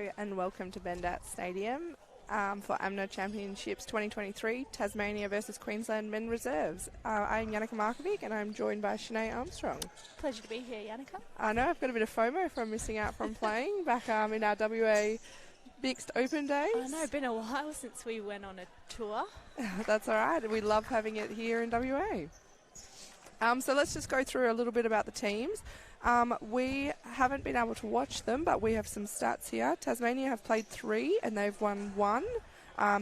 Hello and welcome to Bendat Stadium for AMMNA Championships 2023, Tasmania versus Queensland Men Reserves. I'm Yannicka Markovic and I'm joined by Sinead Armstrong. Pleasure to be here, Yannicka. I know I've got a bit of FOMO from missing out from playing back in our WA Mixed Open days. I know, it's been a while since we went on a tour. That's all right. We love having it here in WA. So let's just go through a little bit about the teams. We haven't been able to watch them, but we have some stats here. Tasmania have played 3 and they've won 1.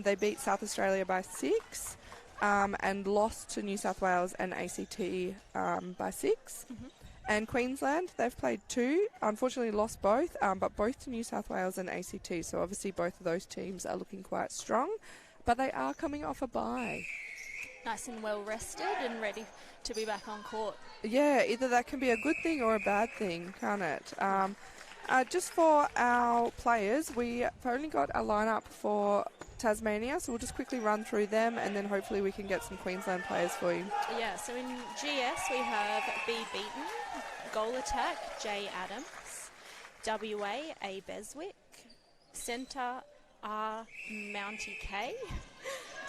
They beat South Australia by 6 and lost to New South Wales and ACT by 6. Mm-hmm. And Queensland, they've played 2, unfortunately lost both, but both to New South Wales and ACT. So obviously both of those teams are looking quite strong, but they are coming off a bye. Nice and well rested and ready to be back on court. Yeah, either that can be a good thing or a bad thing, can't it? Just for our players, we've only got a lineup for Tasmania, so we'll just quickly run through them and then hopefully we can get some Queensland players for you. Yeah, so in GS we have B. Beaton, goal attack J. Adams, WA A. Beswick, centre R. Mounty K,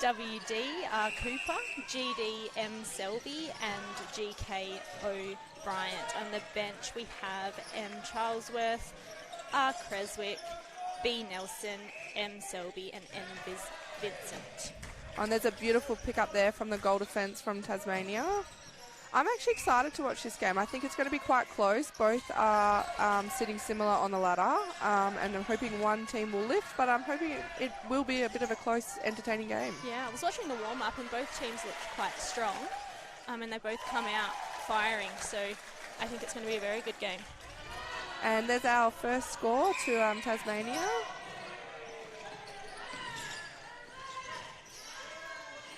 WD R. Cooper, GD M. Selby and GK O. Bryant. On the bench we have M. Charlesworth, R. Creswick, B. Nelson, M. Selby and M. Vincent. And there's a beautiful pick up there from the goal defence from Tasmania. I'm actually excited to watch this game. I think it's going to be quite close. Both are sitting similar on the ladder, and I'm hoping one team will lift, but I'm hoping it will be a bit of a close, entertaining game. Yeah, I was watching the warm-up and both teams looked quite strong, and they both come out firing, so I think it's going to be a very good game. And there's our first score to Tasmania.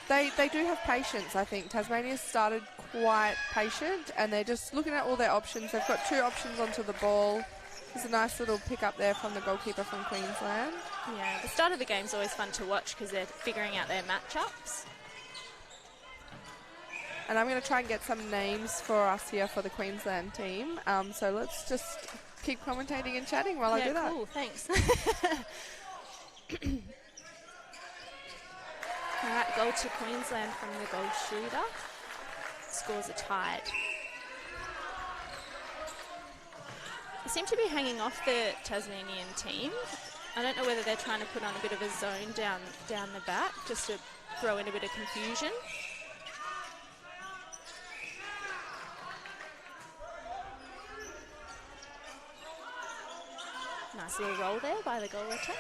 They do have patience, I think. Tasmania started quite patient and they're just looking at all their options. They've got 2 options onto the ball. There's a nice little pick up there from the goalkeeper from Queensland. Yeah, the start of the game's always fun to watch because they're figuring out their matchups. And I'm going to try and get some names for us here for the Queensland team. So let's just keep commentating and chatting while I do that. Yeah, cool, thanks. All right, goal to Queensland from the goal shooter. Scores are tied. They seem to be hanging off the Tasmanian team. I don't know whether they're trying to put on a bit of a zone down the back just to throw in a bit of confusion. Nice little roll there by the goal attack.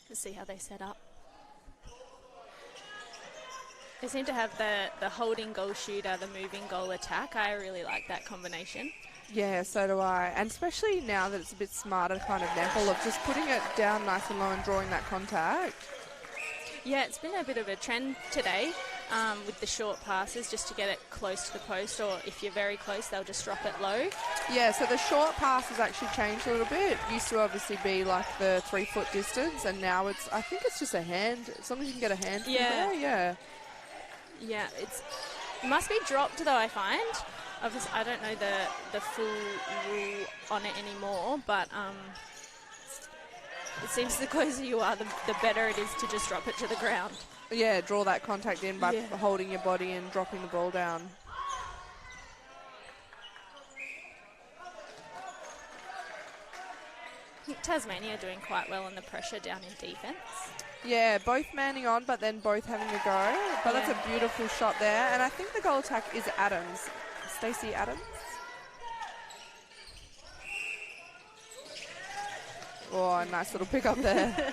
Let's see how they set up. They seem to have the holding goal shooter, the moving goal attack. I really like that combination. Yeah, so do I. And especially now that it's a bit smarter kind of netball of just putting it down nice and low and drawing that contact. Yeah, it's been a bit of a trend today with the short passes just to get it close to the post, or if you're very close, they'll just drop it low. Yeah, so the short pass has actually changed a little bit. It used to obviously be like the 3-foot distance, and now I think it's just a hand, as long as you can get a hand there, yeah. Yeah, it must be dropped though, I find. Obviously, I don't know the full rule on it anymore, but it seems the closer you are, the better it is to just drop it to the ground. Yeah, draw that contact in by holding your body and dropping the ball down. I think Tasmania are doing quite well on the pressure down in defence. Yeah, both manning on, but then both having a go. But that's a beautiful shot there. And I think the goal attack is Adams. Stacey Adams. Oh, nice little pick up there.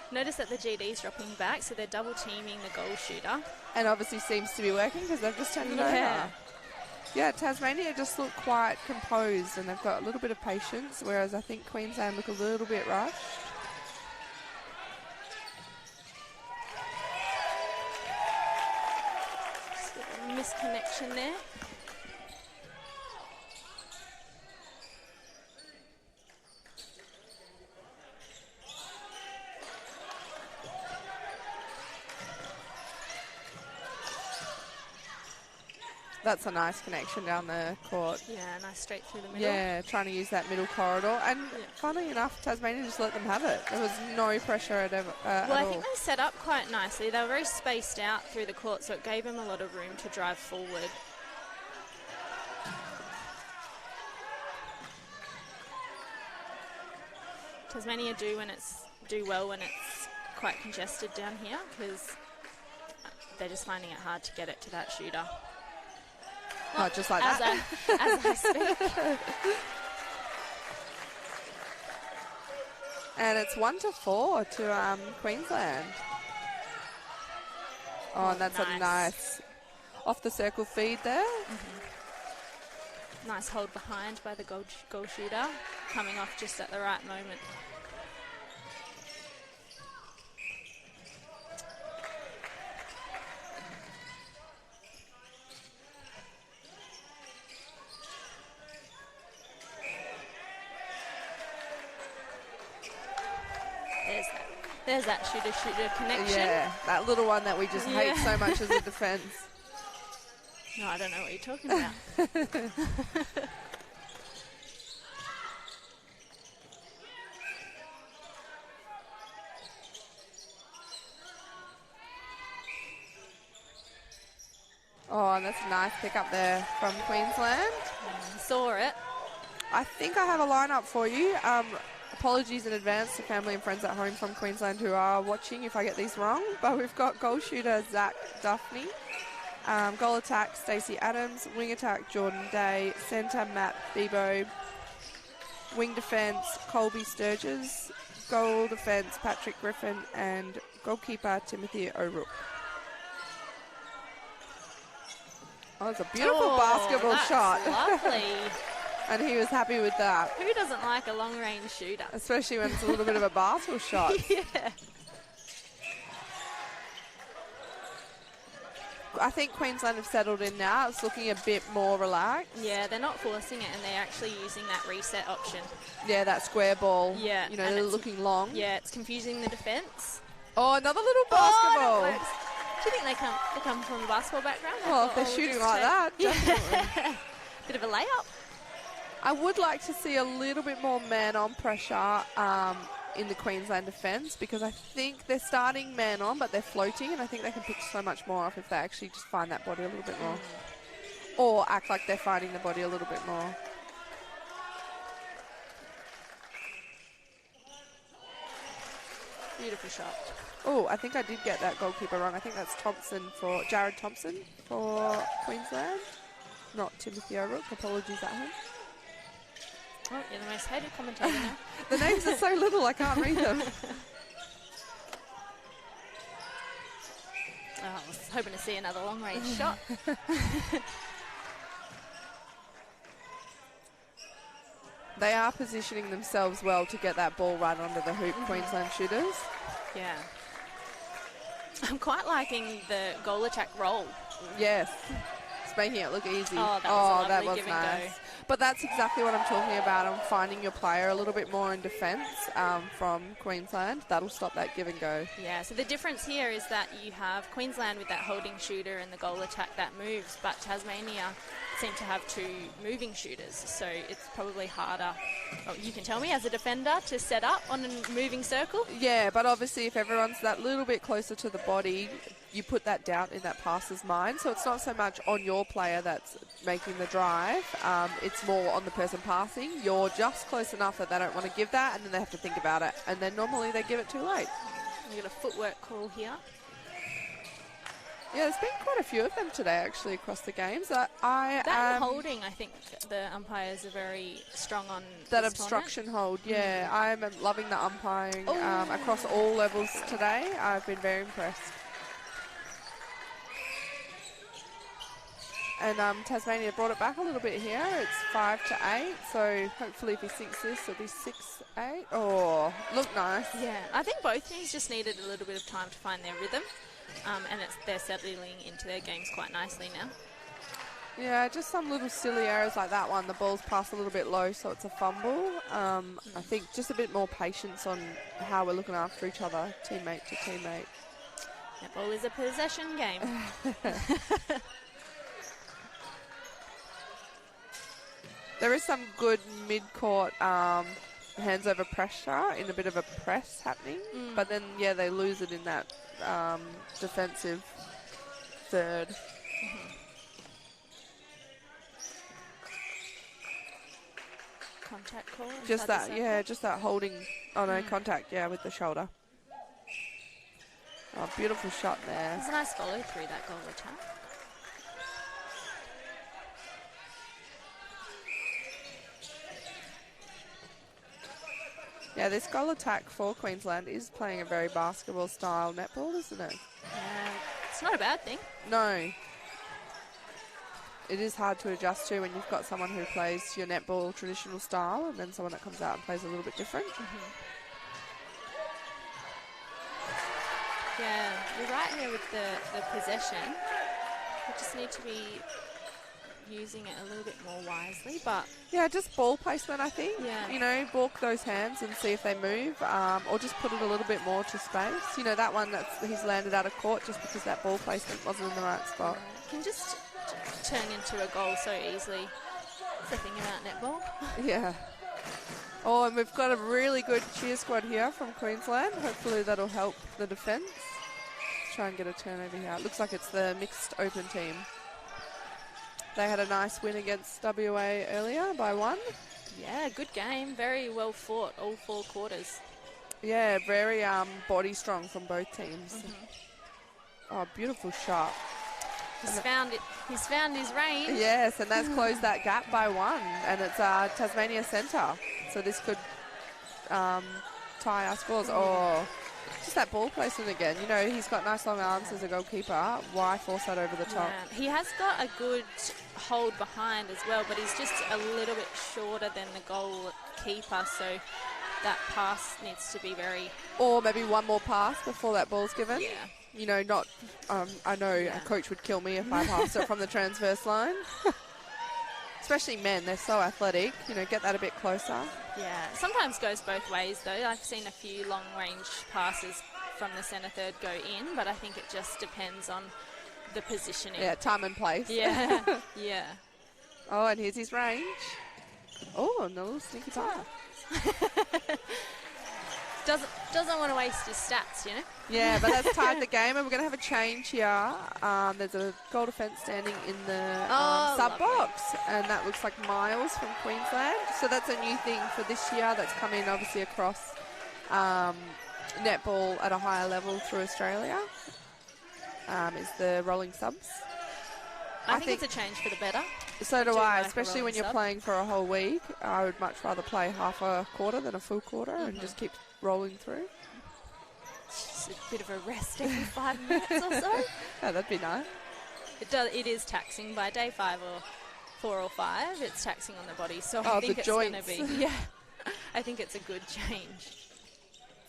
Notice that the GD's dropping back, so they're double teaming the goal shooter. And obviously seems to be working because they've just turned it over. Yeah, Tasmania just look quite composed and they've got a little bit of patience, whereas I think Queensland look a little bit rushed. Just a misconnection there. That's a nice connection down the court. Yeah, nice straight through the middle. Yeah, trying to use that middle corridor. And funnily enough, Tasmania just let them have it. There was no pressure at all. I think they set up quite nicely. They were very spaced out through the court, so it gave them a lot of room to drive forward. Tasmania do well when it's quite congested down here, because they're just finding it hard to get it to that shooter. Well, just like that. As I speak. And it's 1-4 to Queensland. Oh, and that's a nice off the circle feed there. Nice hold behind by the goal shooter, coming off just at the right moment. There's that shooter-shooter connection. Yeah, that little one that we just hate so much as a defence. No, I don't know what you're talking about. Oh, and that's a nice pick up there from Queensland. Saw it. I think I have a lineup for you. Apologies in advance to family and friends at home from Queensland who are watching if I get these wrong. But we've got goal shooter Zach Duffney, goal attack Stacey Adams, wing attack Jordan Day, centre Matt Bebo, wing defence Colby Sturgis, goal defence Patrick Griffin, and goalkeeper Timothy O'Rourke. Oh, it's a beautiful basketball shot. Lovely. And he was happy with that. Who doesn't like a long-range shooter? Especially when it's a little bit of a basketball shot. Yeah. I think Queensland have settled in now. It's looking a bit more relaxed. Yeah, they're not forcing it, and they're actually using that reset option. Yeah, that square ball. Yeah. You know, they're looking long. Yeah, it's confusing the defence. Oh, another little basketball. Oh, do you think they come from a basketball background? Well, if they're shooting like that, definitely. Bit of a layup. I would like to see a little bit more man-on pressure in the Queensland defence, because I think they're starting man-on, but they're floating, and I think they can pick so much more off if they actually just find that body a little bit more. Or act like they're finding the body a little bit more. Beautiful shot. Oh, I think I did get that goalkeeper wrong. I think that's Jared Thompson for Queensland, not Timothy O'Rourke. Apologies at home. Oh, you're the most hated commentator now. The names are so little, I can't read them. Oh, I was hoping to see another long-range shot. They are positioning themselves well to get that ball right under the hoop, Queensland shooters. Yeah. I'm quite liking the goal attack roll. Yes. It's making it look easy. Oh, that was a lovely nice. give and go. But that's exactly what I'm talking about. I'm finding your player a little bit more in defence from Queensland. That'll stop that give and go. Yeah, so the difference here is that you have Queensland with that holding shooter and the goal attack that moves, but Tasmania seem to have two moving shooters, so it's probably harder, you can tell me, as a defender, to set up on a moving circle. Yeah, but obviously if everyone's that little bit closer to the body, you put that doubt in that passer's mind. So it's not so much on your player that's making the drive. It's more on the person passing. You're just close enough that they don't want to give that, and then they have to think about it. And then normally they give it too late. We've got a footwork call here. Yeah, there's been quite a few of them today, actually, across the games. Holding, I think the umpires are very strong on that obstruction hold. Yeah, I'm loving the umpiring across all levels today. I've been very impressed. And Tasmania brought it back a little bit here. It's 5-8, so hopefully if he sinks this, it'll be 6-8. Oh, look nice. Yeah, I think both teams just needed a little bit of time to find their rhythm, and they're settling into their games quite nicely now. Yeah, just some little silly errors like that one. The ball's passed a little bit low, so it's a fumble. I think just a bit more patience on how we're looking after each other, teammate to teammate. Netball is a possession game. There is some good mid-court hands over pressure in a bit of a press happening. But then, yeah, they lose it in that defensive third. Contact call. Just inside the that, circle. yeah, just that holding, contact, yeah, with the shoulder. Oh, beautiful shot there. There's a nice follow through that goal attack. Yeah, this goal attack for Queensland is playing a very basketball-style netball, isn't it? Yeah, it's not a bad thing. No. It is hard to adjust to when you've got someone who plays your netball traditional style and then someone that comes out and plays a little bit different. Yeah, you're right here with the possession. We just need to be using it a little bit more wisely, but... Yeah, just ball placement, I think. Yeah. You know, balk those hands and see if they move, or just put it a little bit more to space. You know, that one he's landed out of court just because that ball placement wasn't in the right spot. Can just turn into a goal so easily. That's the thing about netball. Yeah. Oh, and we've got a really good cheer squad here from Queensland. Hopefully that'll help the defence. Let's try and get a turnover here. It looks like it's the mixed open team. They had a nice win against WA earlier by 1. Yeah, good game. Very well fought, all 4 quarters. Yeah, very body strong from both teams. Oh, beautiful shot. He's found it. He's found his range. Yes, and that's closed that gap by 1, and it's Tasmania centre. So this could tie our scores. Oh, just that ball placement again. You know, he's got nice long arms as a goalkeeper. Why force that over the top? Yeah. He has got a good hold behind as well, but he's just a little bit shorter than the goalkeeper, so that pass needs to be very... Or maybe one more pass before that ball's given. Yeah. You know, not... I know a coach would kill me if I passed it from the transverse line. Especially men, they're so athletic. You know, get that a bit closer. Yeah, sometimes goes both ways though. I've seen a few long-range passes from the centre third go in, but I think it just depends on the positioning. Yeah, time and place. Yeah, yeah. Oh, and here's his range. Oh, and a little sneaky pass. Doesn't want to waste his stats, you know? Yeah, but that's tied the game, and we're going to have a change here. There's a goal defence standing in the sub-box, and that looks like Miles from Queensland. So that's a new thing for this year that's come in, obviously, across netball at a higher level through Australia, is the rolling subs. I think it's a change for the better. So do I, like especially when you're sub. playing for a whole week. I would much rather play half a quarter than a full quarter and just keep rolling through. Just a bit of a rest every 5 minutes or so. Oh, that'd be nice. It is taxing by day 5 or 4 or 5. It's taxing on the body, so Oh, I think the it's going to joints. be. Yeah, I think it's a good change.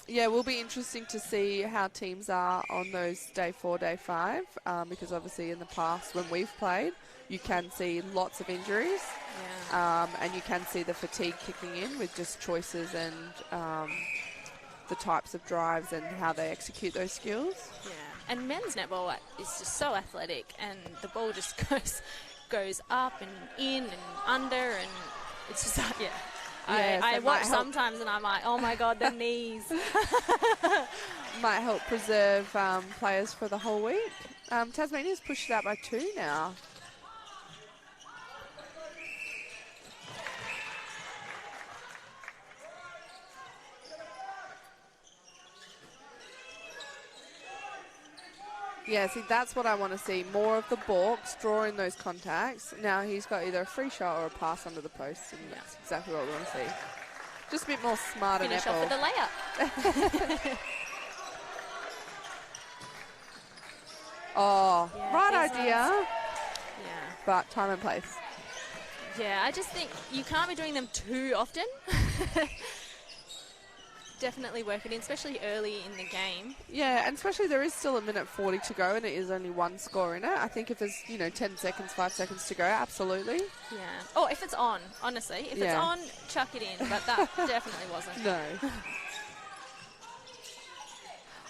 Yeah, it will be interesting to see how teams are on those day 4, day 5, because obviously in the past when we've played, you can see lots of injuries, and you can see the fatigue kicking in with just choices and the types of drives and how they execute those skills. Yeah, and men's netball is just so athletic, and the ball just goes up and in and under, and it's just yeah. Yes, I it watch might help. sometimes and I'm like, oh my God, the knees. Might help preserve players for the whole week. Tasmania's pushed it out by 2 now. Yeah, see, that's what I want to see. More of the balks, drawing those contacts. Now he's got either a free shot or a pass under the post, and that's exactly what we want to see. Just a bit more smarter Finish netball. off with a layup. Oh, Yeah, right these idea, Yeah. but time and place. Yeah, I just think you can't be doing them too often. Definitely work it in, especially early in the game. Yeah, and especially there is still a minute 40 to go and it is only 1 score in it. I think if there's, 10 seconds, 5 seconds to go, absolutely. Yeah. Oh, if it's on, honestly. If it's on, chuck it in. But that definitely wasn't. No.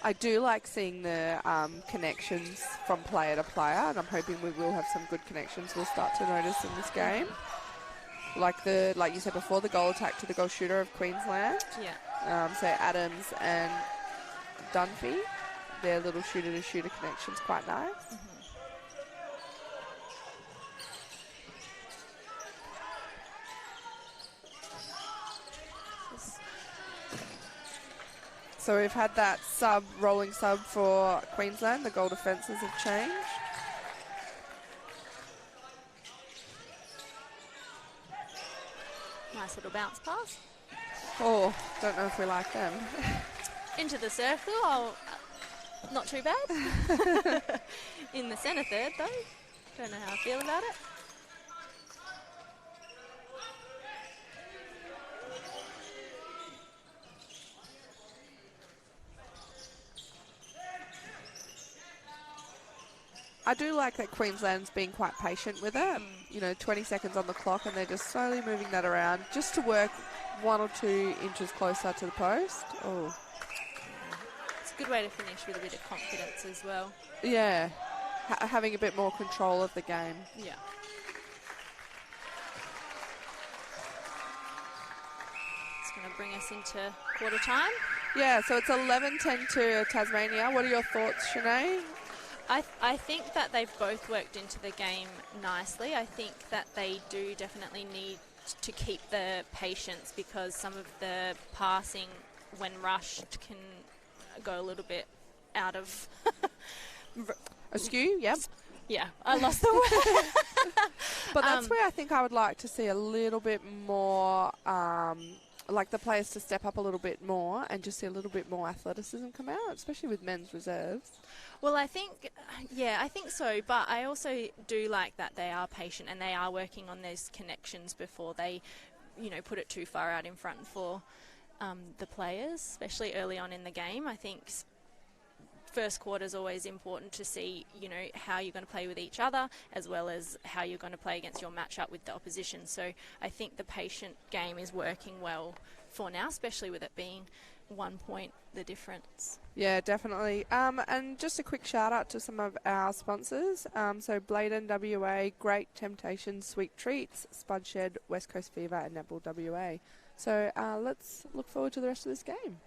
I do like seeing the connections from player to player, and I'm hoping we will have some good connections we'll start to notice in this game. like you said before, the goal attack to the goal shooter of Queensland. Yeah. So Adams and Dunphy, their little shooter-to-shooter connection's quite nice. So we've had that rolling sub for Queensland. The goal defences have changed. Nice little bounce pass. Oh, don't know if we like them. Into the circle. Not too bad. In the centre third, though. Don't know how I feel about it. I do like that Queensland's being quite patient with it. 20 seconds on the clock and they're just slowly moving that around just to work 1 or 2 inches closer to the post. Oh. It's a good way to finish with a bit of confidence as well. Yeah. Having a bit more control of the game. Yeah. It's going to bring us into quarter time. Yeah, so it's 11-10 to Tasmania. What are your thoughts, Shanae? I think that they've both worked into the game nicely. I think that they do definitely need to keep the patience because some of the passing, when rushed, can go a little bit out of... Askew, yep. Yeah, I lost the word. But that's where I think I would like to see a little bit more... like the players to step up a little bit more and just see a little bit more athleticism come out, especially with men's reserves. Well, I think so. But I also do like that they are patient and they are working on those connections before they, put it too far out in front for the players, especially early on in the game. I think first quarter is always important to see, how you're going to play with each other as well as how you're going to play against your matchup with the opposition. So I think the patient game is working well for now, especially with it being 1 point the difference. Yeah, definitely. And just a quick shout out to some of our sponsors. So Bladen WA, Great Temptations, Sweet Treats, Spud Shed, West Coast Fever and Netball WA. So let's look forward to the rest of this game.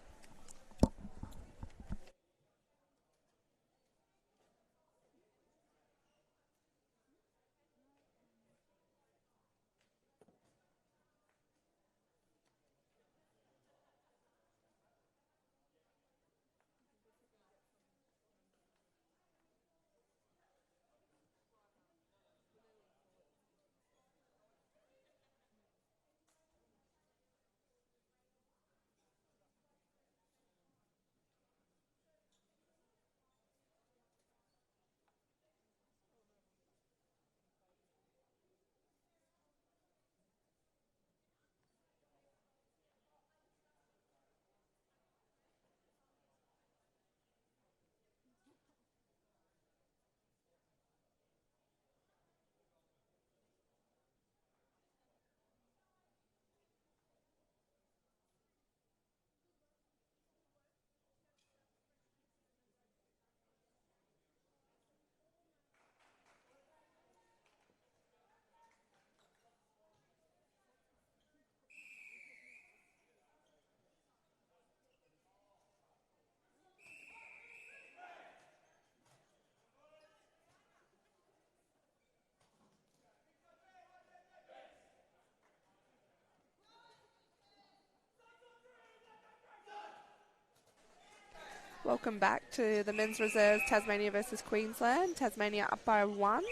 Welcome back to the men's reserves, Tasmania versus Queensland. Tasmania up by 1.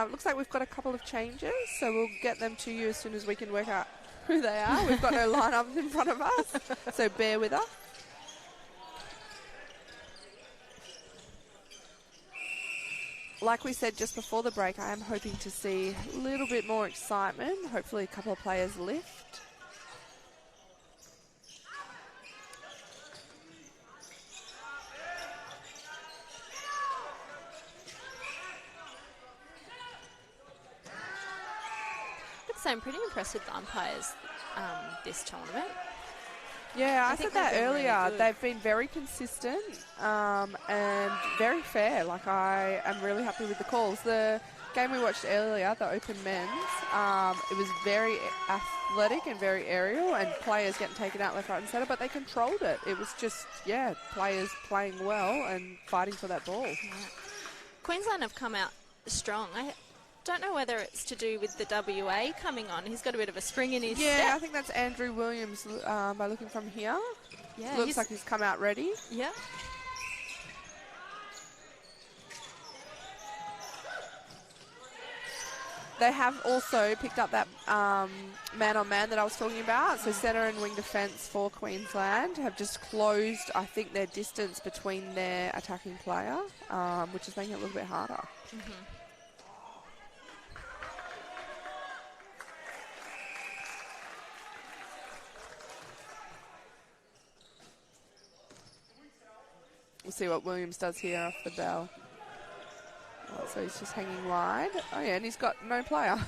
Looks like we've got a couple of changes, so we'll get them to you as soon as we can work out who they are. We've got no lineups in front of us, so bear with us. Like we said just before the break, I am hoping to see a little bit more excitement, hopefully a couple of players lift. So I'm pretty impressed with the umpires this tournament. Yeah, I said that earlier. Really they've been very consistent and very fair. Like, I am really happy with the calls. The game we watched earlier, the Open Men's, it was very athletic and very aerial, and players getting taken out left, right and centre, but they controlled it. It was just, players playing well and fighting for that ball. Yeah. Queensland have come out strong. I don't know whether it's to do with the WA coming on. He's got a bit of a spring in his step. Yeah, I think that's Andrew Williams by looking from here. Yeah, Looks like he's come out ready. Yeah. They have also picked up that man-on-man that I was talking about. So centre and wing defence for Queensland have just closed, I think, their distance between their attacking player, which is making it a little bit harder. Mm-hmm. We'll see what Williams does here off the bell. Oh, so he's just hanging wide. Oh, yeah, and he's got no player.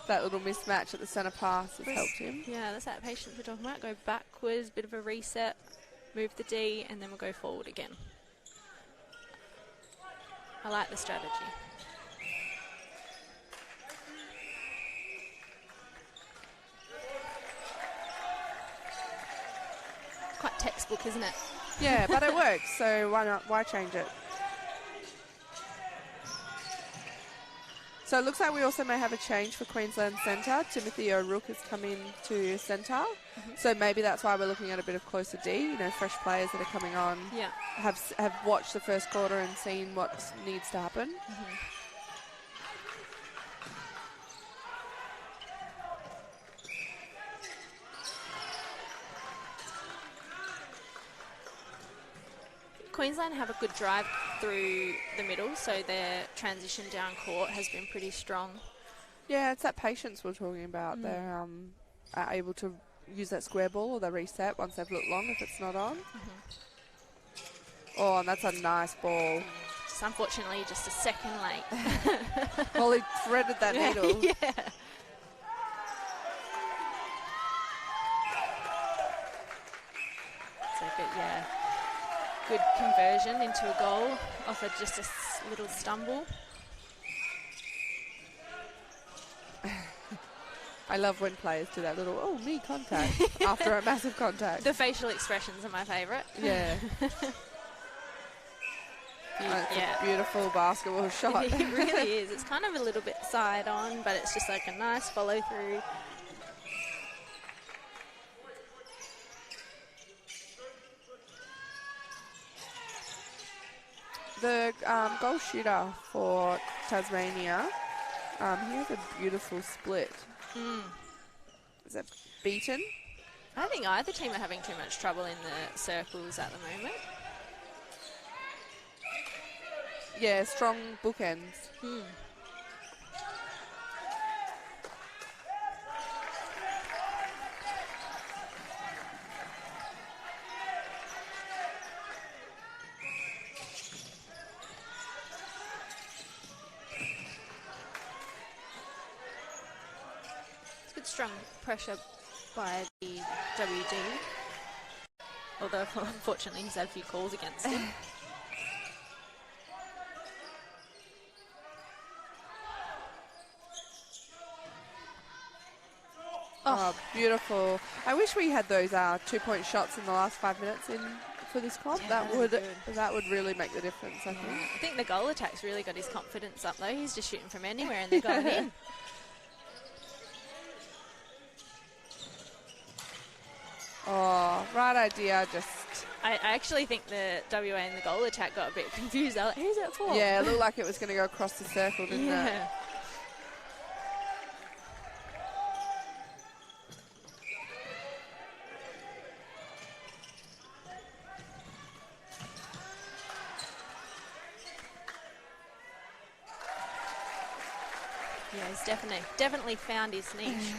That little mismatch at the centre pass has helped him. Yeah, that's that patience we're talking about. Go backwards, bit of a reset, move the D, and then we'll go forward again. I like the strategy. Quite textbook, isn't it? Yeah, but it works, so why not? Why change it? So it looks like we also may have a change for Queensland centre. Timothy O'Rourke has come in to centre. Mm-hmm. So maybe that's why we're looking at a bit of closer D. You know, fresh players that are coming on have watched the first quarter and seen what needs to happen. Mm-hmm. Queensland have a good drive through the middle, so their transition down court has been pretty strong. Yeah, it's that patience we're talking about. They're are able to use that square ball or the reset once they've looked long if it's not on. Oh, and that's a nice ball. Just unfortunately just a second late. Well, he threaded that needle. Yeah. So good, yeah. Good conversion into a goal off of just a little stumble. I love when players do that little, knee contact after a massive contact. The facial expressions are my favourite. Yeah. It's a beautiful basketball shot. It really is. It's kind of a little bit side on, but it's just like a nice follow through. The goal shooter for Tasmania, he has a beautiful split. Is that Beaton? I don't think either team are having too much trouble in the circles at the moment. Yeah, strong bookends. Strong pressure by the WD, although unfortunately he's had a few calls against him. Oh, beautiful. I wish we had those 2-point shots in the last 5 minutes in for this comp. Yeah, that would really make the difference, I think. I think the goal attack's really got his confidence up though. He's just shooting from anywhere and they're going in. Oh, right idea, just... I actually think the WA and the goal attack got a bit confused. They're like, who's that for? Yeah, it looked like it was going to go across the circle, didn't it? Yeah, he's definitely found his niche.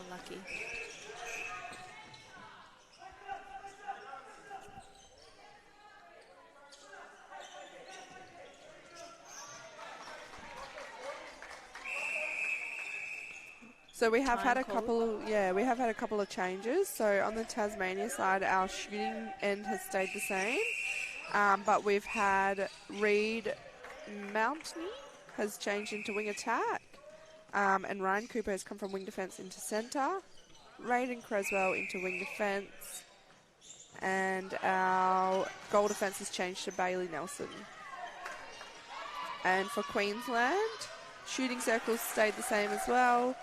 Lucky. So we have had time a couple, we have had a couple of changes. So on the Tasmania side, our shooting end has stayed the same, but we've had Reed Mountney has changed into wing attack, and Ryan Cooper has come from wing defence into centre, Raiden Creswell into wing defence, and our goal defence has changed to Bailey Nelson. And for Queensland, shooting circles stayed the same as well.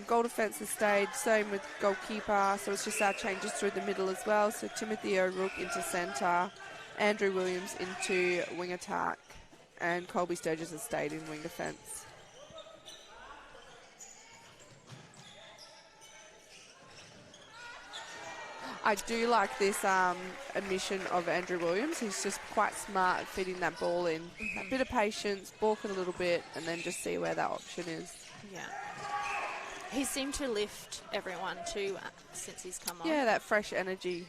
Goal defence has stayed, same with goalkeeper, so it's just our changes through the middle as well. So Timothy O'Rourke into centre, Andrew Williams into wing attack, and Colby Sturgis has stayed in wing defence. I do like this admission of Andrew Williams. He's just quite smart at feeding that ball in. A bit of patience, balk it a little bit, and then just see where that option is. Yeah. He seemed to lift everyone too since he's come on. Yeah, that fresh energy.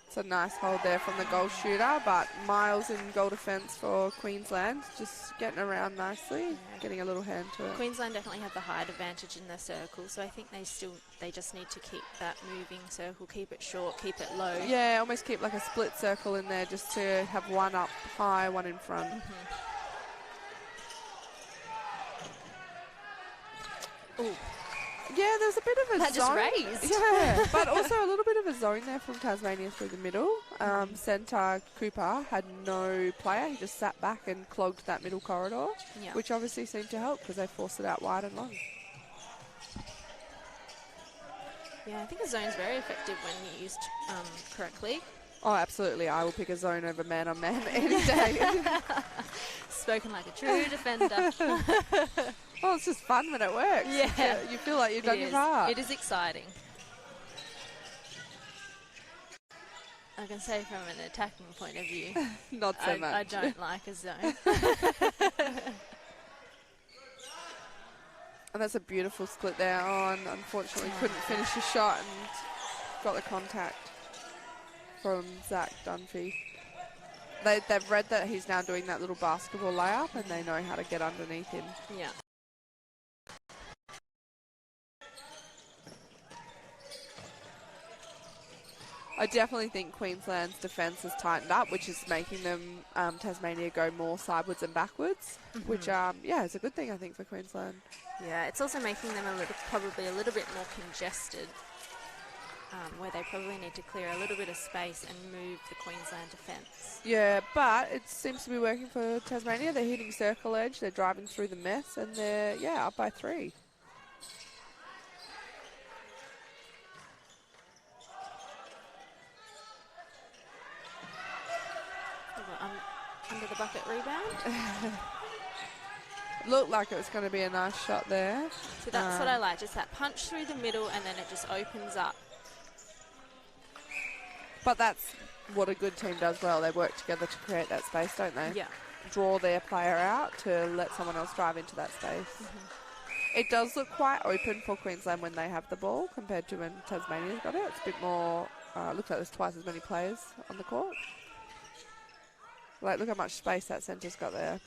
It's a nice hold there from the goal shooter, but Miles in goal defence for Queensland, just getting around nicely, getting a little hand to it. Queensland definitely have the height advantage in their circle, so I think they just need to keep that moving circle, keep it short, keep it low. Yeah, almost keep like a split circle in there just to have one up high, one in front. Ooh. Yeah, there's a bit of a that zone. just raised. Yeah, but also a little bit of a zone there from Tasmania through the middle. Centre Cooper had no player. He just sat back and clogged that middle corridor, which obviously seemed to help because they forced it out wide and long. Yeah, I think a zone's very effective when used correctly. Oh, absolutely. I will pick a zone over man-on-man any day. Spoken like a true defender. Well, it's just fun when it works. Yeah. You feel like you've done your part. It is exciting. I can say from an attacking point of view, Not so much. I don't like a zone. And that's a beautiful split there on. Unfortunately, couldn't finish the shot and got the contact from Zach Dunphy. They've read that he's now doing that little basketball layup and they know how to get underneath him. Yeah. I definitely think Queensland's defence has tightened up, which is making them, Tasmania, go more sideways and backwards, which, is a good thing, I think, for Queensland. Yeah, it's also making them probably a little bit more congested, where they probably need to clear a little bit of space and move the Queensland defence. Yeah, but it seems to be working for Tasmania. They're hitting circle edge, they're driving through the mess, and they're, up by 3. Under the bucket rebound. Looked like it was going to be a nice shot there. So that's what I like, just that punch through the middle and then it just opens up. But that's what a good team does well. They work together to create that space, don't they? Yeah. Draw their player out to let someone else drive into that space. It does look quite open for Queensland when they have the ball compared to when Tasmania's got it. It's a bit more, looks like there's twice as many players on the court. Like, look how much space that centre's got there.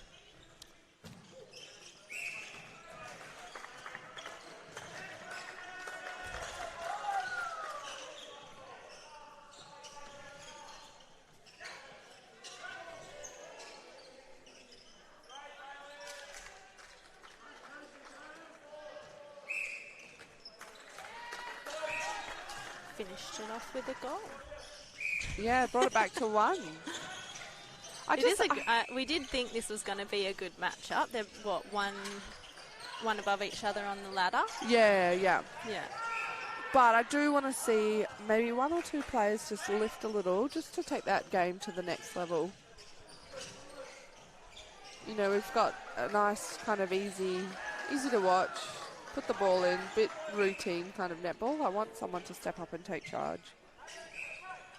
Finished it off with a goal. Yeah, brought it back to 1. We did think this was going to be a good matchup. They're, one above each other on the ladder? Yeah. Yeah. But I do want to see maybe 1 or 2 players just lift a little just to take that game to the next level. You know, we've got a nice kind of easy to watch, put the ball in, bit routine kind of netball. I want someone to step up and take charge.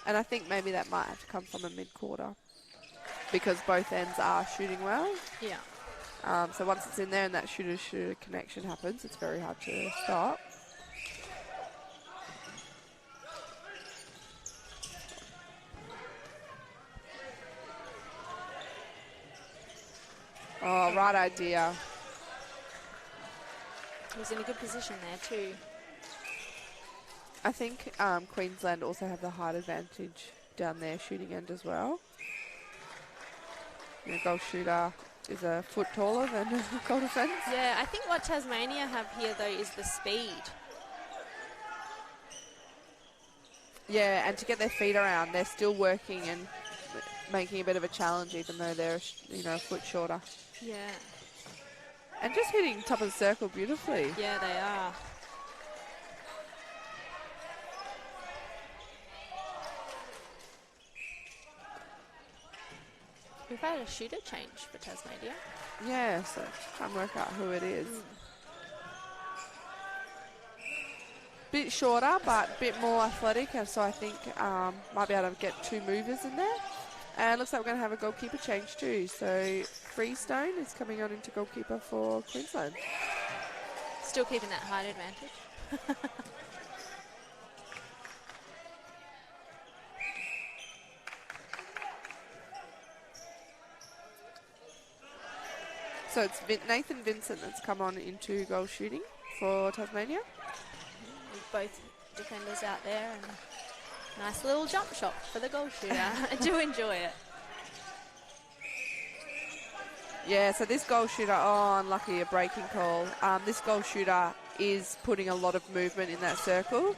And I think maybe that might have to come from a mid-quarter because both ends are shooting well. Yeah. So once it's in there and that shooter-shooter connection happens, it's very hard to stop. Oh, right idea. He was in a good position there too. I think Queensland also have the height advantage down there shooting end as well. The goal shooter is a foot taller than goal defence. Yeah, I think what Tasmania have here though is the speed. Yeah, and to get their feet around, they're still working and making a bit of a challenge, even though they're a foot shorter. Yeah. And just hitting top of the circle beautifully. Yeah, they are. We've had a shooter change for Tasmania. Yeah, so try and work out who it is. Bit shorter, but a bit more athletic, and so I think might be able to get 2 movers in there. And looks like we're going to have a goalkeeper change too. So Freestone is coming on into goalkeeper for Queensland. Still keeping that height advantage. So it's Nathan Vincent that's come on into goal shooting for Tasmania. With both defenders out there, and nice little jump shot for the goal shooter. I do enjoy it. Yeah, so this goal shooter, unlucky, a breaking call. This goal shooter is putting a lot of movement in that circle,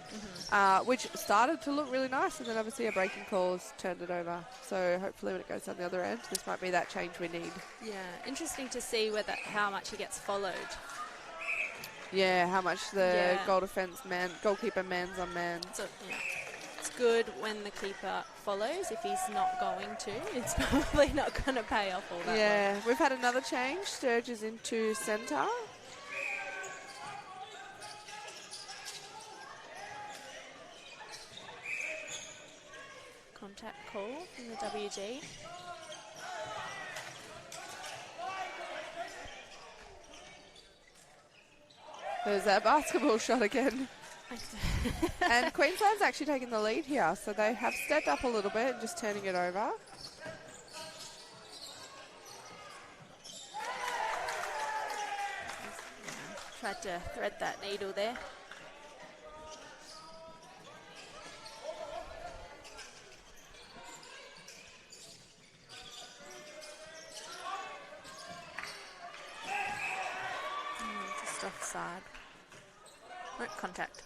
which started to look really nice, and then obviously a breaking call has turned it over. So hopefully when it goes down the other end, this might be that change we need. Yeah, interesting to see how much he gets followed. Yeah, how much the goalkeeper mans on man. So, yeah. It's good when the keeper follows. If he's not going to, it's probably not going to pay off all that. Yeah, we've had another change. Sturges into centre. Contact call from the WG. There's that basketball shot again. And Queensland's actually taking the lead here, so they have stepped up a little bit and just turning it over. Tried to thread that needle there. Just offside. No contact.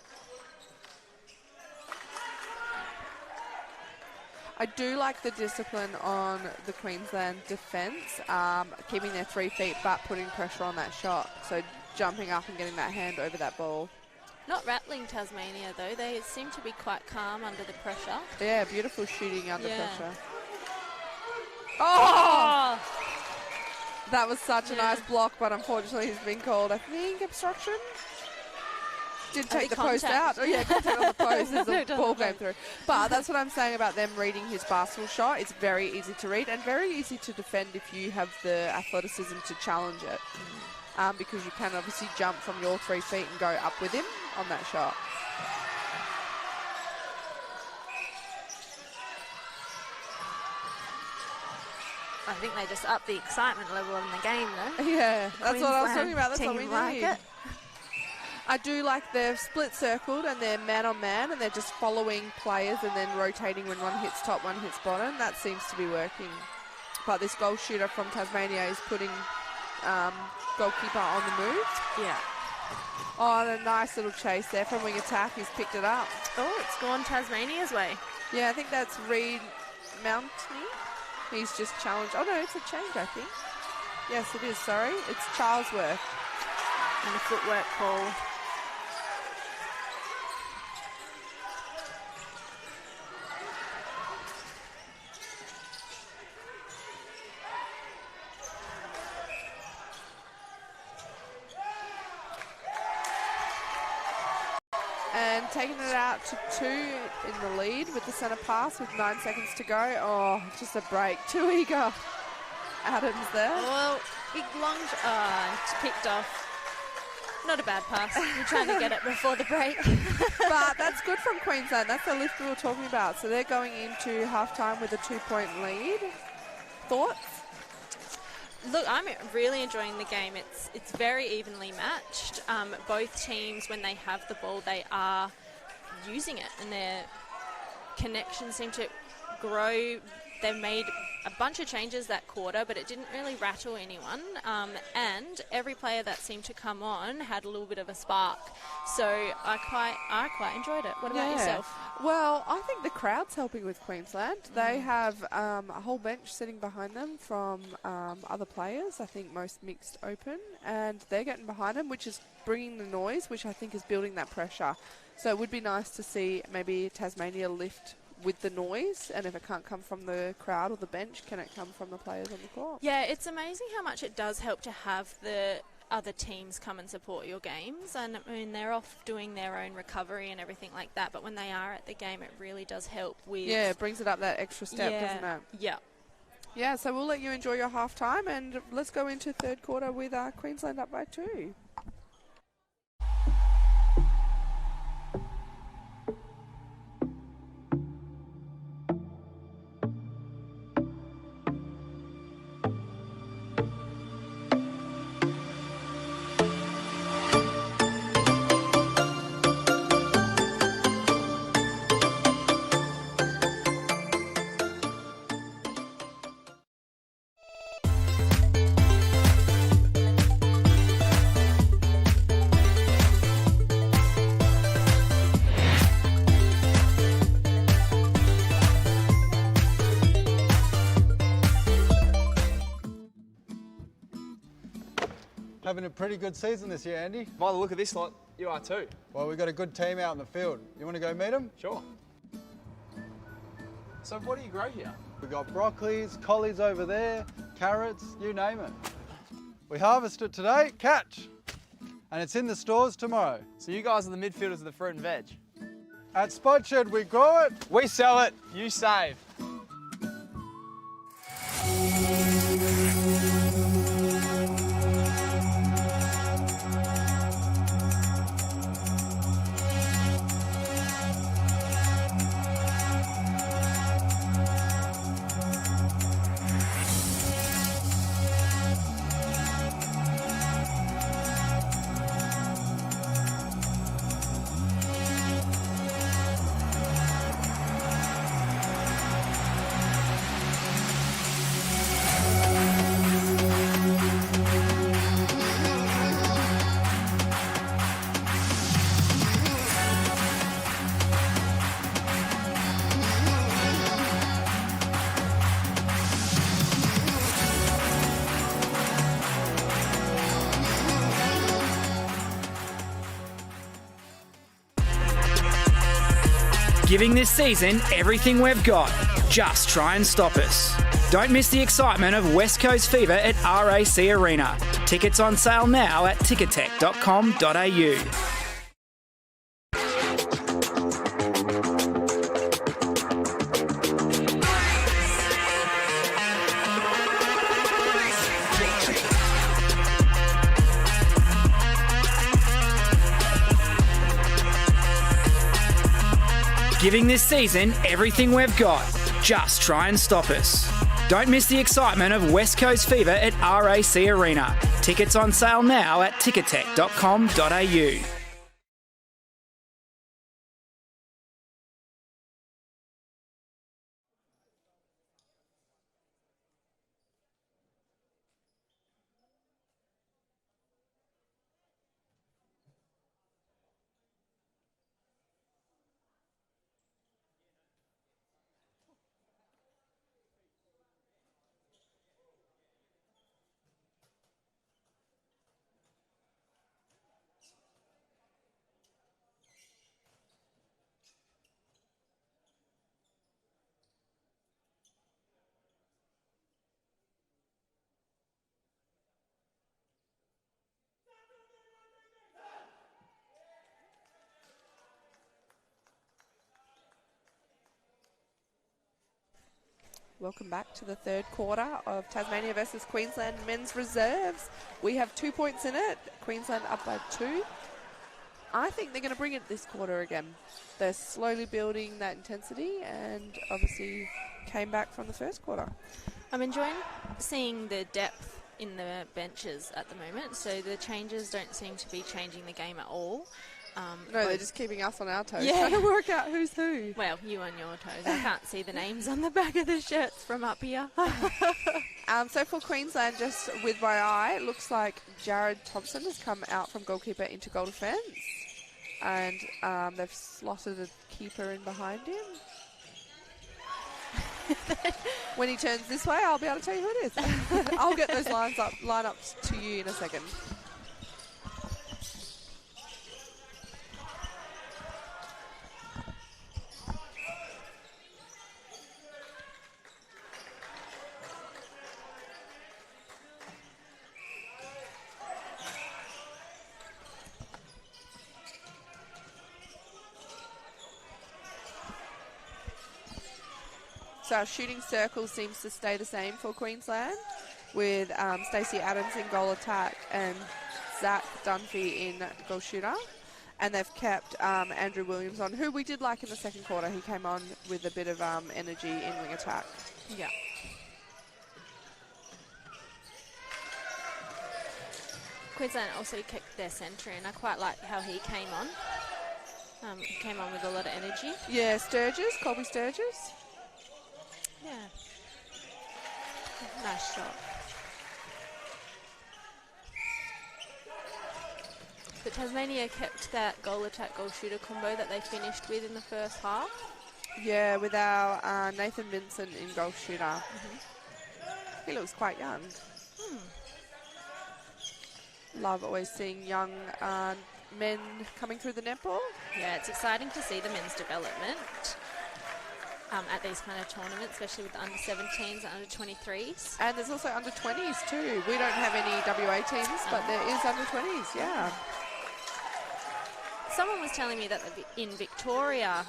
I do like the discipline on the Queensland defence, keeping their 3 feet but putting pressure on that shot. So jumping up and getting that hand over that ball. Not rattling Tasmania though. They seem to be quite calm under the pressure. Yeah, beautiful shooting under pressure. Oh! That was such a nice block, but unfortunately he's been called, I think, obstruction. Did take the post out. Oh, yeah, contact on the post as the ball came through. But that's what I'm saying about them reading his basketball shot. It's very easy to read and very easy to defend if you have the athleticism to challenge it. Because you can obviously jump from your 3 feet and go up with him on that shot. I think they just upped the excitement level in the game though. Yeah, that's what I was talking about. That's what we like need. it. I do like they've split circled and they're man on man and they're just following players and then rotating when one hits top, one hits bottom. That seems to be working. But this goal shooter from Tasmania is putting goalkeeper on the move. Yeah. Oh, and a nice little chase there from wing attack. He's picked it up. Oh, it's gone Tasmania's way. Yeah, I think that's Reed Mountney. He's just challenged. Oh, no, it's a change, I think. Yes, it is, sorry. It's Charlesworth. And a footwork call. And taking it out to 2 in the lead with the centre pass with 9 seconds to go. Oh, just a break. Too eager. Adams there. Well, big long picked off. Not a bad pass. You're trying to get it before the break. But that's good from Queensland. That's the lift we were talking about. So they're going into halftime with a 2-point lead. Thoughts? Look, I'm really enjoying the game. It's very evenly matched. Both teams, when they have the ball, they are using it, and their connections seem to grow. They've made a bunch of changes that quarter, but it didn't really rattle anyone. And every player that seemed to come on had a little bit of a spark. So I quite enjoyed it. What about yourself? Well, I think the crowd's helping with Queensland. They have a whole bench sitting behind them from other players, I think most mixed open, and they're getting behind them, which is bringing the noise, which I think is building that pressure. So it would be nice to see maybe Tasmania lift with the noise, and if it can't come from the crowd or the bench, can it come from the players on the court? Yeah, it's amazing how much it does help to have the other teams come and support your games. And I mean, they're off doing their own recovery and everything like that, but when they are at the game, it really does help with... Yeah, it brings it up that extra step, doesn't it? Yeah. Yeah, so we'll let you enjoy your half time, and let's go into third quarter with Queensland up by 2. Having a pretty good season this year, Andy. By the look of this lot, you are too. Well, we've got a good team out in the field. You want to go meet them? Sure. So what do you grow here? We've got broccolis, collies over there, carrots, you name it. We harvest it today, catch, and it's in the stores tomorrow. So you guys are the midfielders of the fruit and veg. At Spot Shed, we grow it. We sell it, you save. Giving this season everything we've got. Just try and stop us. Don't miss the excitement of West Coast Fever at RAC Arena. Tickets on sale now at ticketek.com.au. Giving this season everything we've got. Just try and stop us. Don't miss the excitement of West Coast Fever at RAC Arena. Tickets on sale now at ticketek.com.au. Welcome back to the third quarter of Tasmania versus Queensland men's reserves. We have 2 points in it. Queensland up by 2. I think they're going to bring it this quarter again. They're slowly building that intensity and obviously came back from the first quarter. I'm enjoying seeing the depth in the benches at the moment, so the changes don't seem to be changing the game at all. No, they're just keeping us on our toes, Yeah. trying to work out who's who. Well, you on your toes. I can't see the names on the back of the shirts from up here. So for Queensland, just with my eye, it looks like Jared Thompson has come out from goalkeeper into goal defence. And they've slotted a keeper in behind him. When he turns this way, I'll be able to tell you who it is. I'll get those lineups to you in a second. So our shooting circle seems to stay the same for Queensland, with Stacey Adams in goal attack and Zach Dunphy in goal shooter. And they've kept Andrew Williams on, who we did like in the second quarter. He came on with a bit of energy in wing attack. Yeah. Queensland also kicked their centre in. I quite like how he came on. He came on with a lot of energy. Yeah, Sturgis, Colby Sturgis. Yeah. Nice shot. But Tasmania kept that goal attack, goal shooter combo that they finished with in the first half. Yeah, with our Nathan Vincent in goal shooter. He looks quite young. Love always seeing young men coming through the netball. Yeah, it's exciting to see the men's development at these kind of tournaments, especially with the under-17s and under-23s. And there's also under-20s too. We don't have any WA teams, but there is under-20s, yeah. Someone was telling me that in Victoria,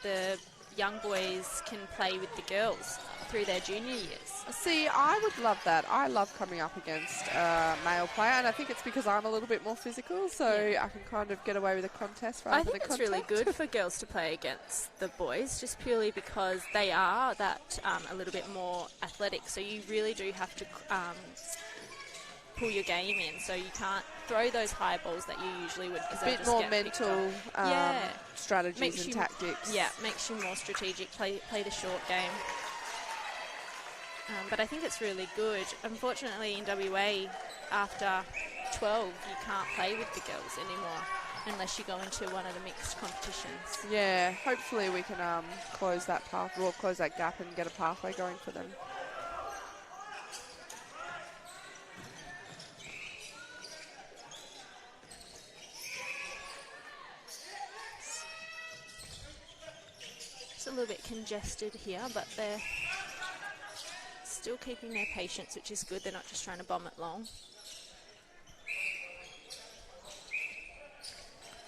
the young boys can play with the girls through their junior years. See, I would love that. I love coming up against a male player, and I think it's because I'm a little bit more physical, so I can kind of get away with a contest rather than a contact. I think it's really good for girls to play against the boys, just purely because they are that a little bit more athletic, so you really do have to pull your game in, so you can't throw those high balls that you usually would. A bit more mental strategies and tactics. Yeah, makes you more strategic, play the short game. But I think it's really good. Unfortunately, in WA, after 12, you can't play with the girls anymore unless you go into one of the mixed competitions. Yeah, hopefully we can close that gap and get a pathway going for them. It's a little bit congested here, but they're still keeping their patience, which is good. They're not just trying to bomb it long.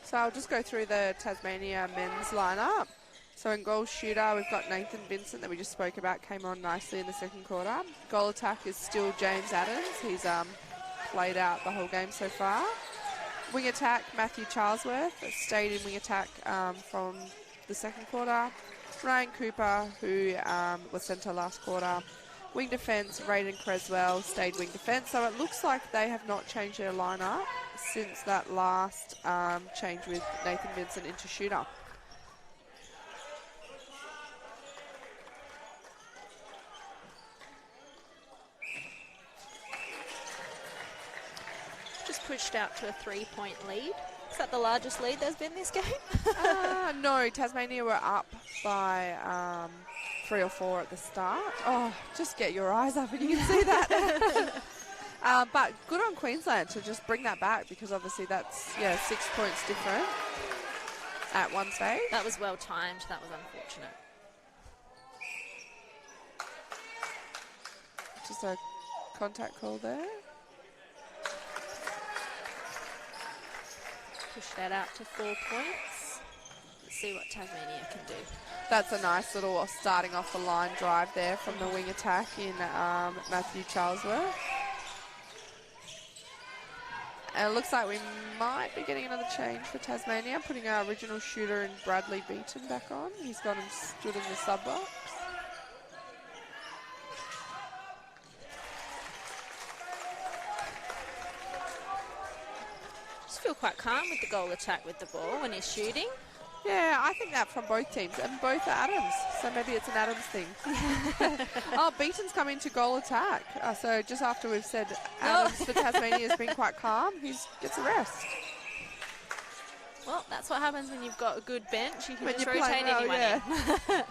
So I'll just go through the Tasmania men's lineup. So in goal shooter, we've got Nathan Vincent that we just spoke about, came on nicely in the second quarter. Goal attack is still James Adams. He's played out the whole game so far. Wing attack, Matthew Charlesworth, stayed in wing attack from the second quarter. Ryan Cooper, who was centre last quarter. Wing defence, Raiden Creswell stayed wing defence. So it looks like they have not changed their lineup since that last change with Nathan Vincent into shooter. Just pushed out to a 3-point lead. Is that the largest lead there's been this game? No, Tasmania were up by 3 or 4 at the start. Oh, just get your eyes up and you can see that. But good on Queensland to just bring that back, because obviously that's 6 points different at one stage. That was well timed. That was unfortunate. Just a contact call there. Push that out to 4 points. Let's see what Tasmania can do. That's a nice little starting off the line drive there from the wing attack in Matthew Charlesworth. And it looks like we might be getting another change for Tasmania, putting our original shooter in Bradley Beaton back on. He's got him stood in the sub box. feel quite calm with the goal attack with the ball when he's shooting. Yeah, I think that from both teams, and both are Adams, so maybe it's an Adams thing. Oh, Beaton's come into goal attack. So just after we've said Adams for Tasmania has been quite calm, he gets a rest. Well, that's what happens when you've got a good bench. You can When just you're rotate playing well, anyone yeah. in.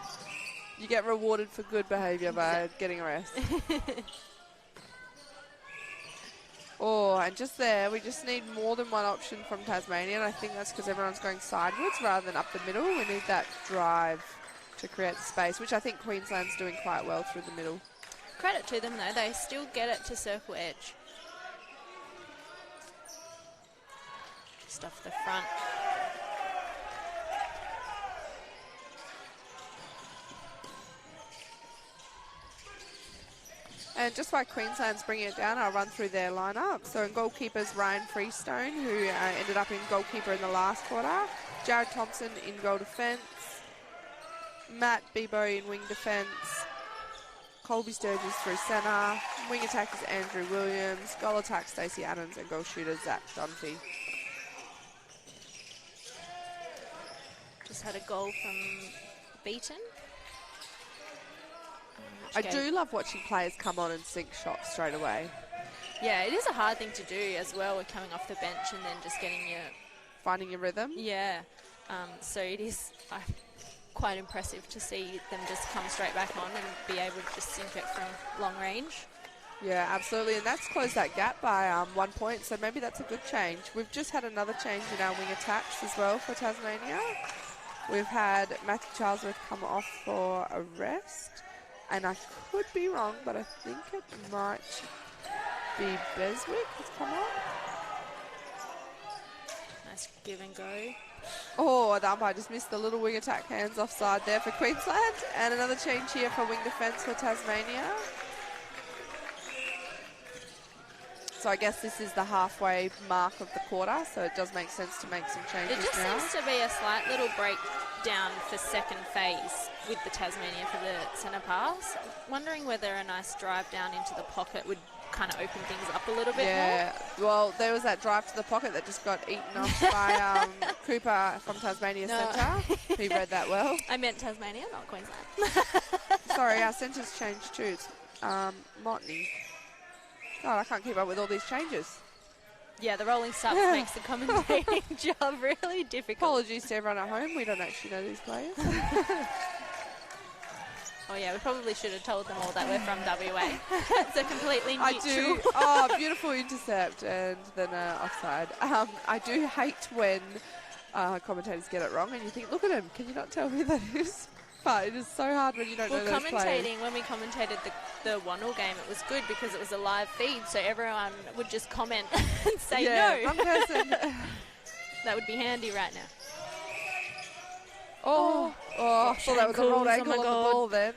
You get rewarded for good behaviour by getting a rest. Oh, and just there, we just need more than one option from Tasmania, and I think that's because everyone's going sideways rather than up the middle. We need that drive to create the space, which I think Queensland's doing quite well through the middle. Credit to them, though. They still get it to circle edge. Just off the front. And just while Queensland's bringing it down, I'll run through their lineup. So in goalkeepers, Ryan Freestone, who ended up in goalkeeper in the last quarter. Jared Thompson in goal defence. Matt Bebo in wing defence. Colby Sturgis through centre. Wing attack is Andrew Williams. Goal attack, Stacey Adams. And goal shooter, Zach Dunphy. Just had a goal from Beaton. I do love watching players come on and sink shots straight away. Yeah, it is a hard thing to do as well with coming off the bench and then just getting your... Finding your rhythm. Yeah. So it is quite impressive to see them just come straight back on and be able to just sink it from long range. Yeah, absolutely. And that's closed that gap by 1 point, so maybe that's a good change. We've just had another change in our wing attacks as well for Tasmania. We've had Matthew Charlesworth come off for a rest. And I could be wrong, but I think it might be Beswick has come on. Nice give and go. Oh, the umpire just missed the little wing attack hands offside there for Queensland. And another change here for wing defence for Tasmania. So I guess this is the halfway mark of the quarter, so it does make sense to make some changes It just now. seems to be a slight little breakdown for second phase with the Tasmania for the centre pass. Wondering whether a nice drive down into the pocket would kind of open things up a little bit Yeah, well, there was that drive to the pocket that just got eaten off by Cooper from Tasmania Centre. He read that well. more. I meant Tasmania, not Queensland. Sorry, our centre's changed too. It's Motney. God, I can't keep up with all these changes. Yeah, the rolling subs makes the commentating job really difficult. Apologies to everyone at home. We don't actually know these players. Oh yeah, we probably should have told them all that we're from WA. It's a completely neutral. I do. Oh, beautiful intercept and then offside. I do hate when commentators get it wrong and you think, look at him, can you not tell me that is? But it is so hard when you don't know those players. When we commentated the one-all game, it was good because it was a live feed, so everyone would just comment and say no. One person. That would be handy right now. I thought that was a rolled ankle on the ball then.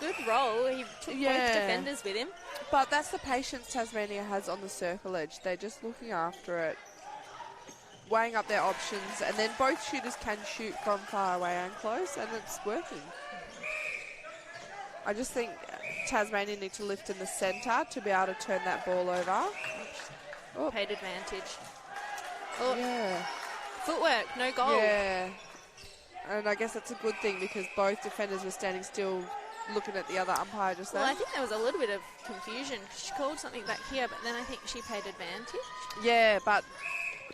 Good roll. He took both defenders with him. But that's the patience Tasmania has on the circle edge. They're just looking after it, weighing up their options, and then both shooters can shoot from far away and close, and it's working. I just think Tasmania need to lift in the centre to be able to turn that ball over. Oh. Paid advantage. Oh. Yeah. Footwork, no goal. Yeah. And I guess that's a good thing because both defenders were standing still looking at the other umpire just then. Well, I think there was a little bit of confusion. She called something back here, but then I think she paid advantage. Yeah, but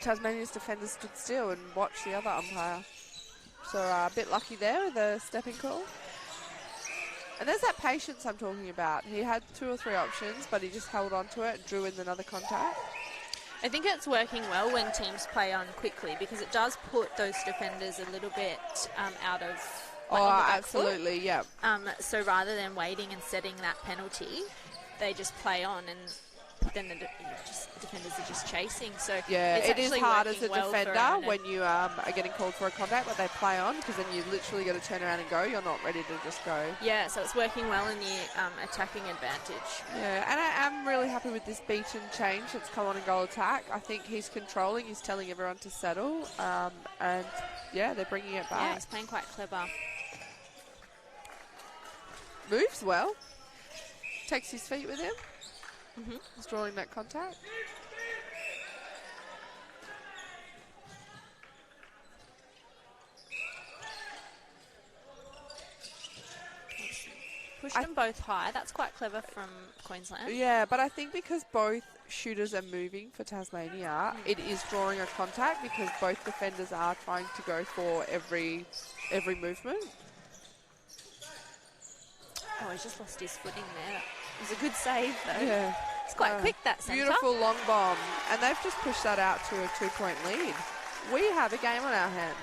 Tasmania's defenders stood still and watched the other umpire. So a bit lucky there with the stepping call. And there's that patience I'm talking about. He had 2 or 3 options, but he just held on to it and drew in another contact. I think it's working well when teams play on quickly because it does put those defenders a little bit out of... on the back absolutely, foot. yeah. So rather than waiting and setting that penalty, they just play on and then the defenders are just chasing. So Yeah, it's it is actually hard as working a well for defender AMMNA. when you are getting called for a contact, but they play on because then you literally got to turn around and go. You're not ready to just go. Yeah, so it's working well in the attacking advantage. Yeah, and I am really happy with this beaten change. It's come on and goal attack. I think he's controlling. He's telling everyone to settle. And, yeah, they're bringing it Yeah, back. he's playing quite clever. Moves well. Takes his feet with him. He's drawing that contact. Push them both high. That's quite clever from Queensland. Yeah, but I think because both shooters are moving for Tasmania, it is drawing a contact because both defenders are trying to go for every movement. Oh, he's just lost his footing there. It was a good save, though. Yeah. It's quite quick, that centre. Beautiful long bomb. And they've just pushed that out to a 2-point lead. We have a game on our hands.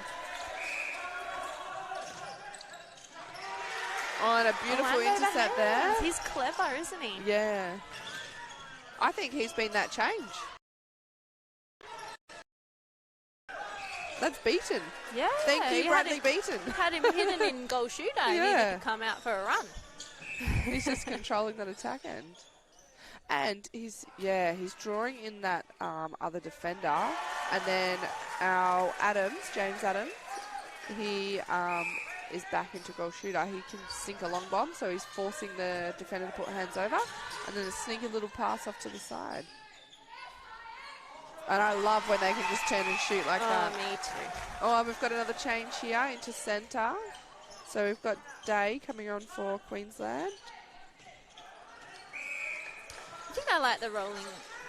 Oh, and a beautiful intercept there. He's clever, isn't he? Yeah. I think he's been that change. That's Beaton. Yeah. Thank you, Bradley Beaton. Had him hidden in goal shooter. He needed to come out for a run. He's just controlling that attack end. And he's drawing in that other defender. And then our James Adams, he is back into goal shooter. He can sink a long bomb, so he's forcing the defender to put hands over. And then a sneaky little pass off to the side. And I love when they can just turn and shoot like that. Me too. Oh, we've got another change here into centre. So we've got Day coming on for Queensland. I think I like the rolling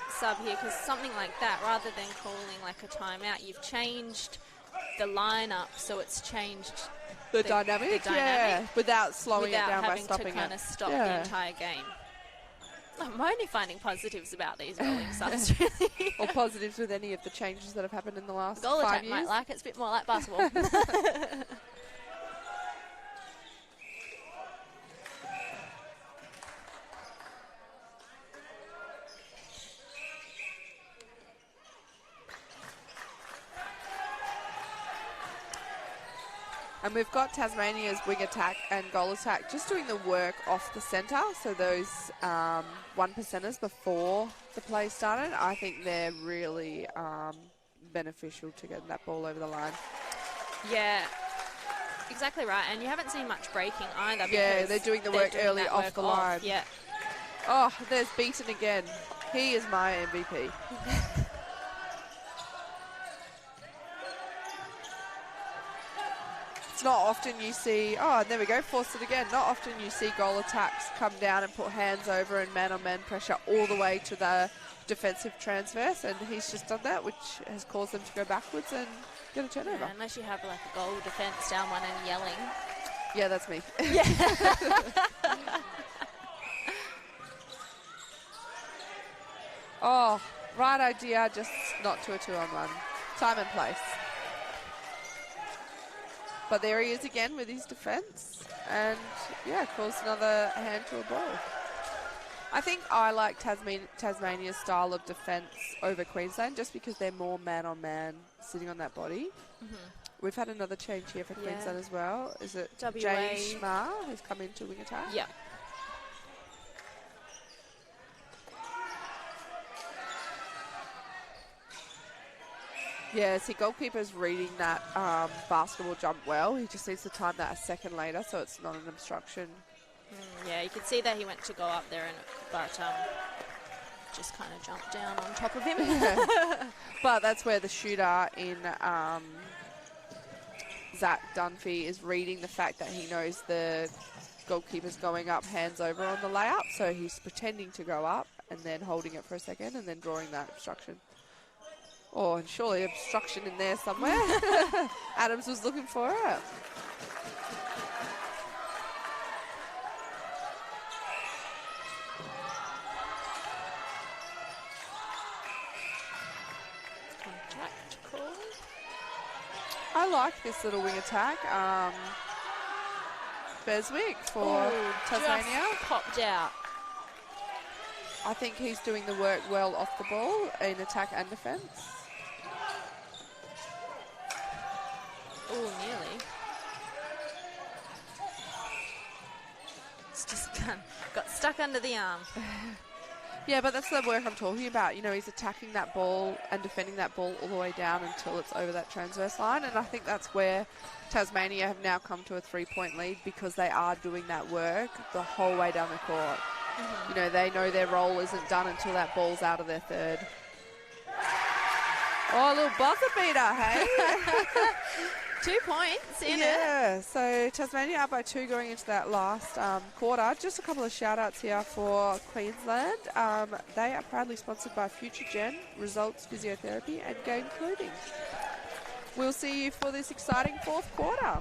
sub here because something like that, rather than calling like a timeout, you've changed the lineup, so it's changed The dynamic, yeah, without slowing it down by stopping it. Without having to kind of stop the entire game. I'm only finding positives about these rolling subs, really. Or positives with any of the changes that have happened in the last Goal 5 attack years. might like it. It's a bit more like basketball. And we've got Tasmania's wing attack and goal attack just doing the work off the centre. So those 1%ers before the play started, I think they're really beneficial to getting that ball over the line. Yeah, exactly right. And you haven't seen much breaking either. Yeah, they're doing the work early off the line. Yeah. Oh, there's Beaton again. He is my MVP. It's not often you see, oh, there we go, forced it again. Not often you see goal attacks come down and put hands over and man-on-man pressure all the way to the defensive transverse, and he's just done that, which has caused them to go backwards and get a turnover. Yeah, unless you have like a goal defence down one and yelling. Yeah, that's me. Oh, right idea, just not to a 2-on-1. Time and place. But there he is again with his defence. And, yeah, caused another hand to a ball. I think I like Tasmania's style of defence over Queensland just because they're more man-on-man sitting on that body. We've had another change here for Queensland as well. Is it WA. James Schmar who's come into wing attack? Yeah. Yeah, see, goalkeeper's reading that basketball jump well. He just needs to time that a second later so it's not an obstruction. Yeah, you could see that he went to go up there, but just kind of jumped down on top of him. But that's where the shooter in Zach Dunphy is reading the fact that he knows the goalkeeper's going up hands over on the layup. So he's pretending to go up and then holding it for a second and then drawing that obstruction. Oh, and surely obstruction in there somewhere. Adams was looking for it. Contact call. I like this little wing attack. Beswick for Tasmania. Just popped out. I think he's doing the work well off the ball in attack and defence. Oh, nearly. It's just got stuck under the arm. Yeah, but that's the work I'm talking about. You know, he's attacking that ball and defending that ball all the way down until it's over that transverse line. And I think that's where Tasmania have now come to a 3-point lead, because they are doing that work the whole way down the court. You know, they know their role isn't done until that ball's out of their third. Oh, a little buzzer beater, hey? 2 points in it. Yeah, so Tasmania up by 2 going into that last quarter. Just a couple of shout-outs here for Queensland. They are proudly sponsored by Future Gen, Results Physiotherapy and Game Clothing. We'll see you for this exciting fourth quarter.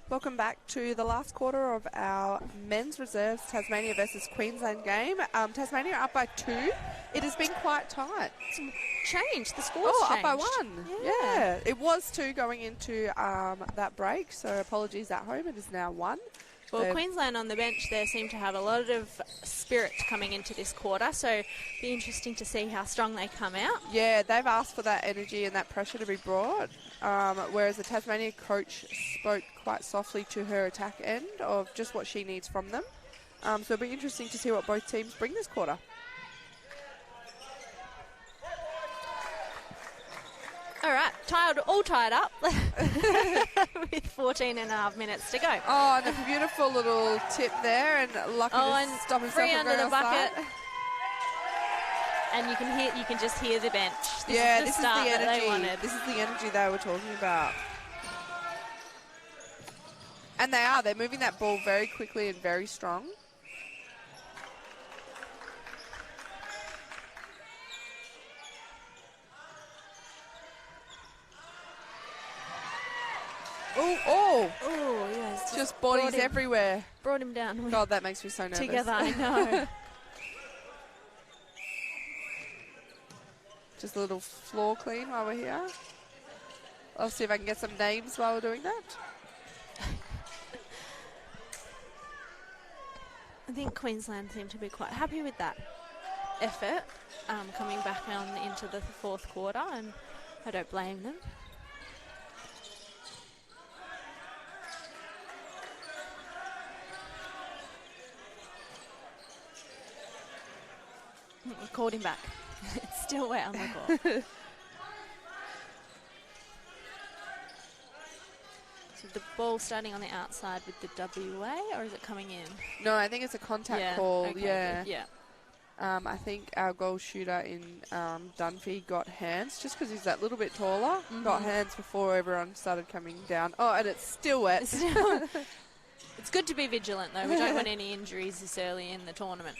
Welcome back to the last quarter of our men's reserves Tasmania versus Queensland game. Tasmania are up by 2. It has been quite tight. Changed. The score's Oh, changed. up by 1. Yeah. It was 2 going into that break, so apologies at home. It is now 1. Well, They've- Queensland on the bench there seem to have a lot of spirit coming into this quarter, so be interesting to see how strong they come out. Yeah, they've asked for that energy and that pressure to be brought, whereas the Tasmania coach spoke quite softly to her attack end of just what she needs from them. So it'll be interesting to see what both teams bring this quarter. All right, all tied up with 14 and a half minutes to go. Oh, and a beautiful little tip there, and lucky to stop himself free from under going the bucket. offside. And you can just hear the bench. This This is is the the start that energy. they wanted. This is the energy they were talking about. And they are. They're moving that ball very quickly and very strong. Oh, Oh, yes. just bodies everywhere. Brought him down. God, that makes me so nervous. Together, I know. Just a little floor clean while we're here. I'll see if I can get some names while we're doing that. I think Queensland seem to be quite happy with that effort coming back on into the fourth quarter, and I don't blame them. Called him back. It's still wet on the court. So the ball starting on the outside with the WA, or is it coming in? No, I think it's a contact call. Okay, Yeah. good, yeah. I think our goal shooter in Dunphy got hands just because he's that little bit taller. Got hands before everyone started coming down. Oh, and it's still wet. It's good to be vigilant, though. We don't want any injuries this early in the tournament.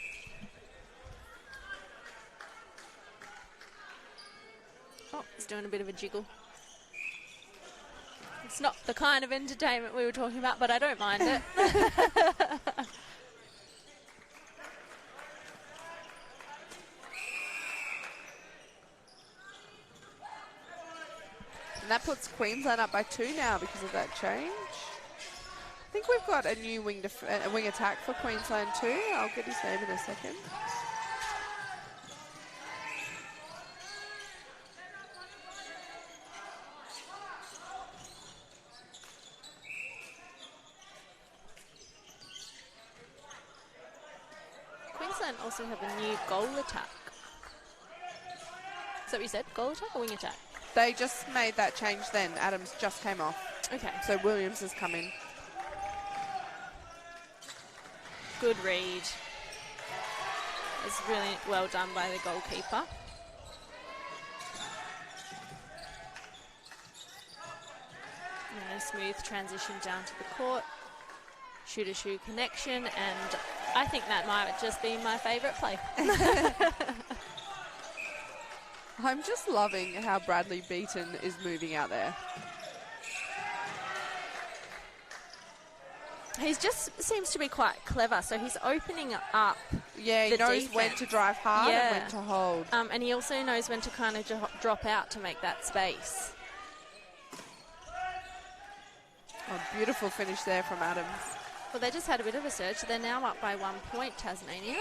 Oh, he's doing a bit of a jiggle. It's not the kind of entertainment we were talking about, but I don't mind it. And that puts Queensland up by 2 now because of that change. I think we've got a new wing attack for Queensland too. I'll get his name in a second. Queensland also have a new goal attack. Is that what you said? Goal attack or wing attack? They just made that change then. Adams just came off. Okay. So Williams has come in. Good read. It's really well done by the goalkeeper. And a smooth transition down to the court. Shoot-to-shoe connection, and I think that might just be my favourite play. I'm just loving how Bradley Beaton is moving out there. He just seems to be quite clever, so he's opening up. Yeah, he the knows when defense. to drive hard Yeah. and when to hold. And he also knows when to kind of drop out to make that space. Oh, beautiful finish there from Adams. Well, they just had a bit of a surge. They're now up by 1 point, Tasmania.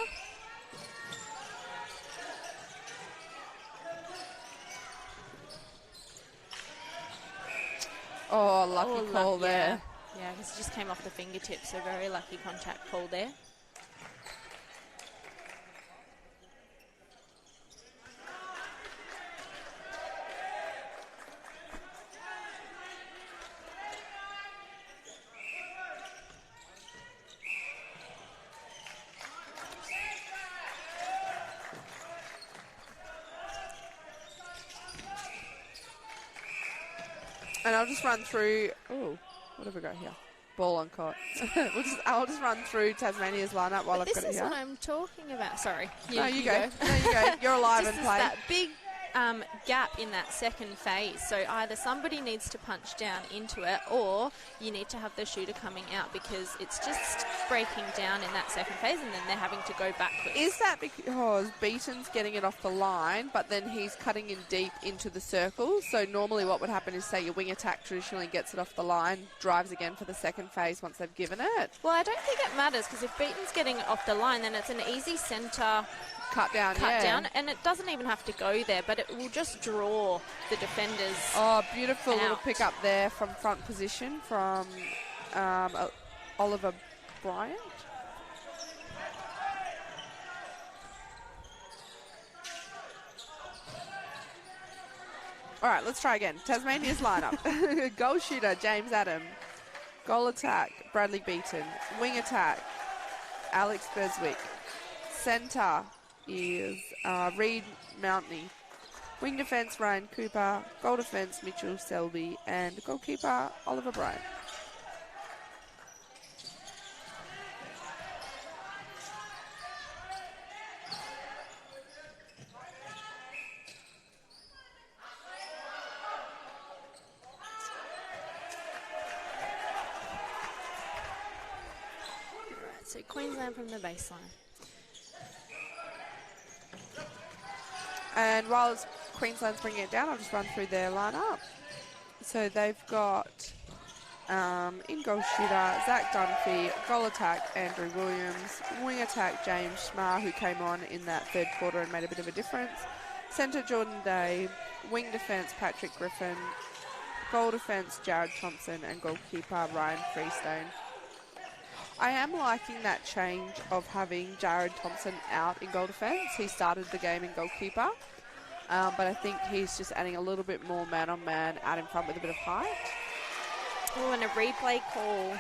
Oh, lucky call there. Yeah, because it just came off the fingertips, so very lucky contact call there. And I'll just run through. Oh, what have we got here? Ball on court. I'll just run through Tasmania's lineup while I've This got it is here. what I'm talking about. Sorry. No, you go. No, you go. You're alive Just and is play. that big gap in that second phase. So either somebody needs to punch down into it, or you need to have the shooter coming out, because it's just breaking down in that second phase, and then they're having to go backwards. Is that because Beaton's getting it off the line, but then he's cutting in deep into the circle? So normally what would happen is, say, your wing attack traditionally gets it off the line, drives again for the second phase once they've given it. Well, I don't think it matters, because if Beaton's getting it off the line, then it's an easy centre Cut down, and it doesn't even have to go there, but it will just draw the defenders. Oh, beautiful little out. pick up there from front position from Oliver Bryant. All right, let's try again. Tasmania's lineup. Goal shooter, James Adam. Goal attack, Bradley Beaton. Wing attack, Alex Beswick. Centre is Reed Mountney. Wing defence, Ryan Cooper. Goal defence, Mitchell Selby. And goalkeeper, Oliver Bryant. So Queensland from the baseline. And while Queensland's bringing it down, I'll just run through their lineup. So they've got in goal shooter, Zach Dunphy. Goal attack, Andrew Williams. Wing attack, James Schmar, who came on in that third quarter and made a bit of a difference. Centre, Jordan Day. Wing defence, Patrick Griffin. Goal defence, Jared Thompson. And goalkeeper, Ryan Freestone. I am liking that change of having Jared Thompson out in goal defence. He started the game in goalkeeper, but I think he's just adding a little bit more man-on-man out in front with a bit of height. Oh, and a replay call.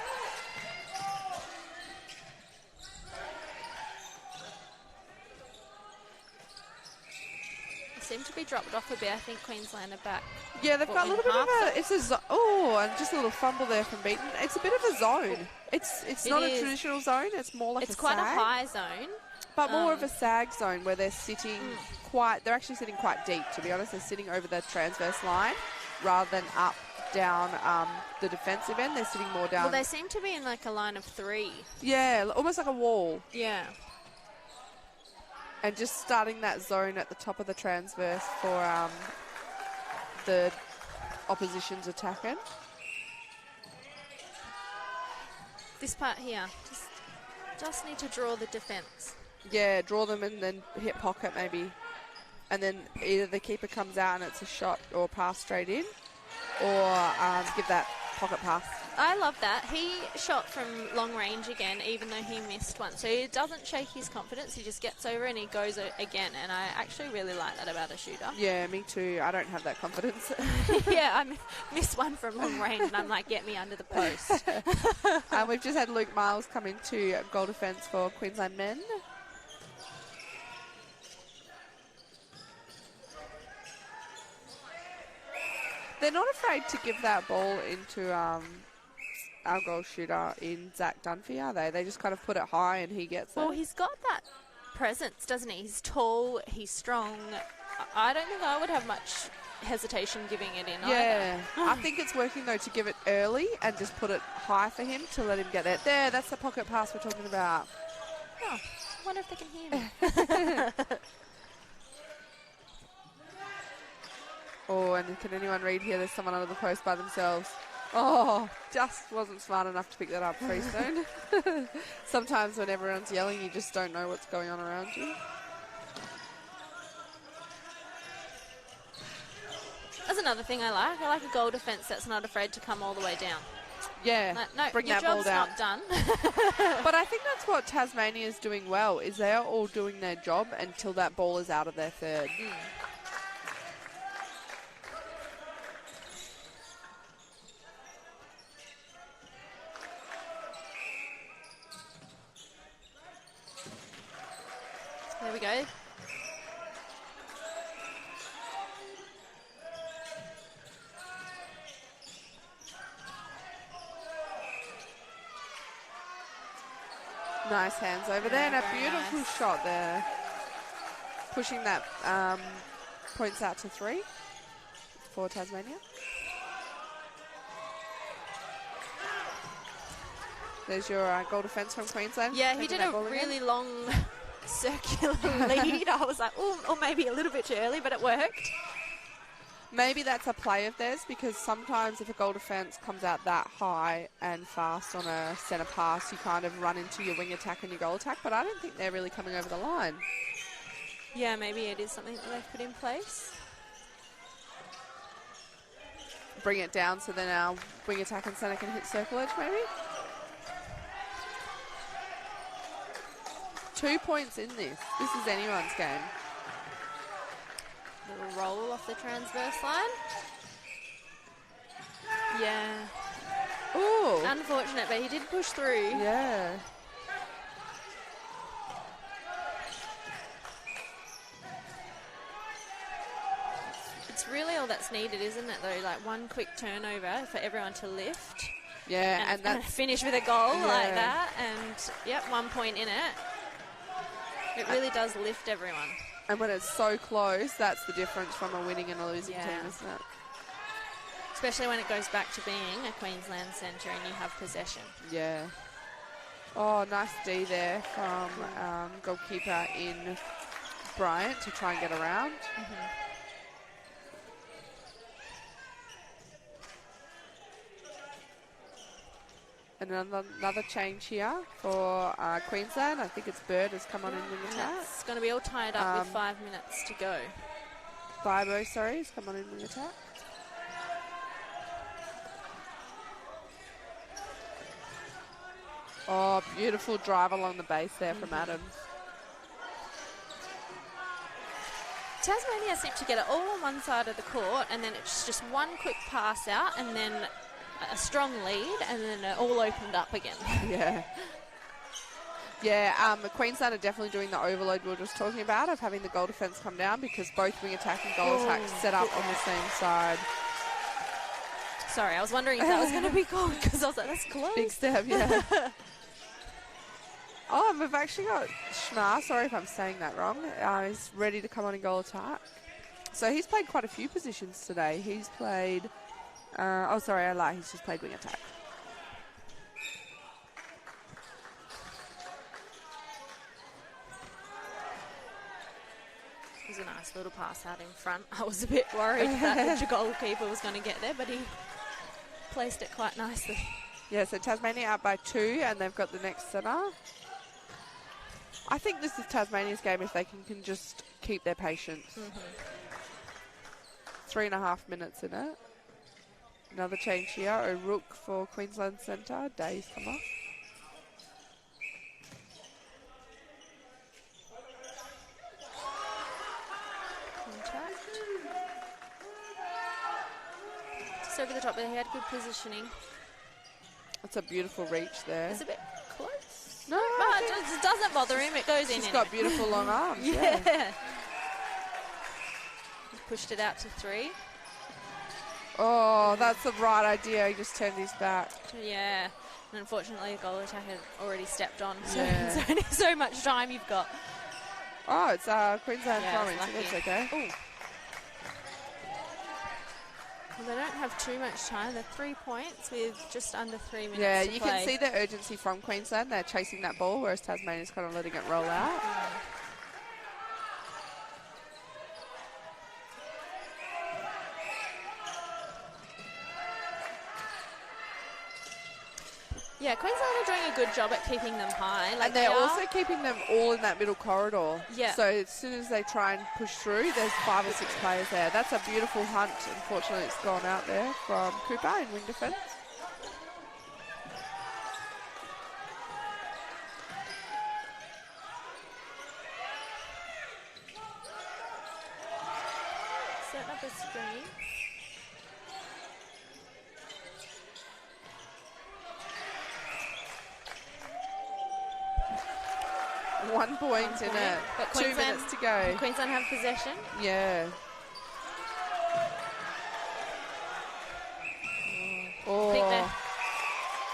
They seem to be dropped off a bit. I think Queensland are back. Yeah, they've got a little bit of a... It's a and just a little fumble there from Beaton. It's a bit of a zone. It's not a traditional zone. It's more like a sag. It's quite a high zone. But more of a sag zone where they're sitting they're actually sitting quite deep, to be honest. They're sitting over the transverse line rather than up, down the defensive end. They're sitting more down. Well, they seem to be in like a line of three. Yeah, almost like a wall. Yeah. And just starting that zone at the top of the transverse for the opposition's attacking. This part here, just need to draw the defence. Yeah, draw them and then hit pocket maybe. And then either the keeper comes out and it's a shot or pass straight in, or give that pocket pass. I love that. He shot from long range again, even though he missed one. So he doesn't shake his confidence. He just gets over and he goes again. And I actually really like that about a shooter. Yeah, me too. I don't have that confidence. Yeah, I missed one from long range and I'm like, get me under the post. We've just had Luke Miles come into goal defence for Queensland men. They're not afraid to give that ball into our goal shooter in Zach Dunphy, are they? They just kind of put it high and he gets it. Well, he's got that presence, doesn't he? He's tall, he's strong. I don't think I would have much hesitation giving it in yeah. either. I think it's working, though, to give it early and just put it high for him to let him get there. There, that's the pocket pass we're talking about. Oh, I wonder if they can hear me. Oh, and can anyone read here? There's someone under the post by themselves. Oh, just wasn't smart enough to pick that up, Freestone. Sometimes when everyone's yelling, you just don't know what's going on around you. That's another thing I like. I like a goal defence that's not afraid to come all the way down. Yeah, no, bring your that ball job's down. not done. But I think that's what Tasmania is doing well, is they're all doing their job until that ball is out of their third. There we go. Nice hands over there, and a very beautiful nice. shot there. Pushing that points out to 3 for Tasmania. There's your goal defence from Queensland. Yeah, he taking did that a ball again. really long circular lead. I was like, oh, or maybe a little bit too early, but it worked. Maybe that's a play of theirs, because sometimes if a goal defence comes out that high and fast on a centre pass, you kind of run into your wing attack and your goal attack, but I don't think they're really coming over the line. Yeah, maybe it is something that they've put in place. Bring it down so then our wing attack and centre can hit circle edge, maybe? 2 points in this. This is anyone's game. Little roll off the transverse line. Yeah. Ooh. Unfortunate, but he did push through. Yeah. It's really all that's needed, isn't it, though? Like one quick turnover for everyone to lift. Yeah, and And that's finish with a goal like Yeah. that. And, yep, 1 point in it. It really does lift everyone. and when it's so close, that's the difference from a winning and a losing Yeah. team, isn't it? Especially when it goes back to being a Queensland centre and you have possession. Yeah. Oh, nice D there from goalkeeper in Bryant to try and get around. And another change here for Queensland. I think it's Bird has come on in wing And attack. it's going to be all tied up with Um, 5 minutes to go. Bibo, sorry, has come on in wing attack. Oh, beautiful drive along the base there from Adams. Tasmania seem to get it all on one side of the court, and then it's just one quick pass out, and then a strong lead, and then it all opened up again. Yeah. Yeah, Queensland are definitely doing the overload we were just talking about of having the goal defence come down because both wing attack and goal attack set up on the same side. Sorry, I was wondering if that was going to be called, because I was like, that's close. Big step, yeah. Oh, and we've actually got Schmar, sorry if I'm saying that wrong, he's ready to come on in goal attack. So he's played quite a few positions today. He's played, he's just played wing attack. It was a nice little pass out in front. I was a bit worried that the goalkeeper was going to get there, but he placed it quite nicely. Yeah, so Tasmania out by 2 and they've got the next centre. I think this is Tasmania's game if they can just keep their patience. 3.5 minutes in it. Another change here. O'Rourke for Queensland Centre. Day's come off. Contact. Just over the top there, he had good positioning. That's a beautiful reach there. It's a bit close. No, But it doesn't bother him, it goes in. she's anyway. got beautiful long arms. Yeah. Yeah. He's pushed it out to 3. Oh, that's the right idea. He just turned his back. Yeah. And unfortunately, the goal attack had already stepped on. So Yeah. it's only so much time you've got. Oh, it's Queensland Yeah, throwing, it's so that's lucky. okay. Ooh. Well, they don't have too much time. They're 3 points with just under 3 minutes Yeah, to you play. can see the urgency from Queensland. They're chasing that ball, whereas Tasmania's kind of letting it roll out. Yeah, Queensland are doing a good job at keeping them high. Like And they're they are. also keeping them all in that middle corridor. Yeah. So as soon as they try and push through, there's 5 or 6 players there. That's a beautiful hunt. Unfortunately, it's gone out there from Cooper in wing defence. Setting up a screen. One point in it. But 2 minutes to go. Queensland have possession. Yeah. I think they're- Oh,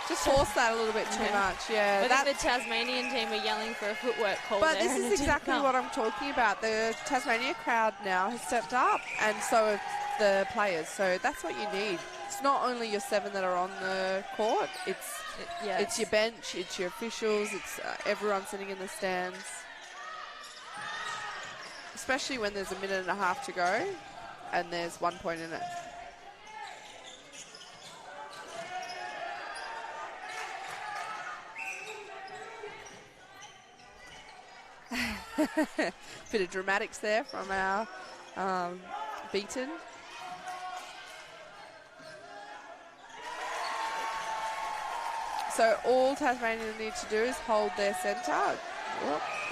just force that a little bit too Yeah. much. Yeah. I that- think the Tasmanian team were yelling for a footwork call But there. this and is it didn't exactly come. what I'm talking about. The Tasmania crowd now has stepped up, and so have the players. So that's what you need. It's not only your 7 that are on the court. It's your bench. It's your officials. It's everyone sitting in the stands. Especially when there's a minute and a half to go, and there's 1 point in it. Bit of dramatics there from our Beaton. So all Tasmania need to do is hold their centre.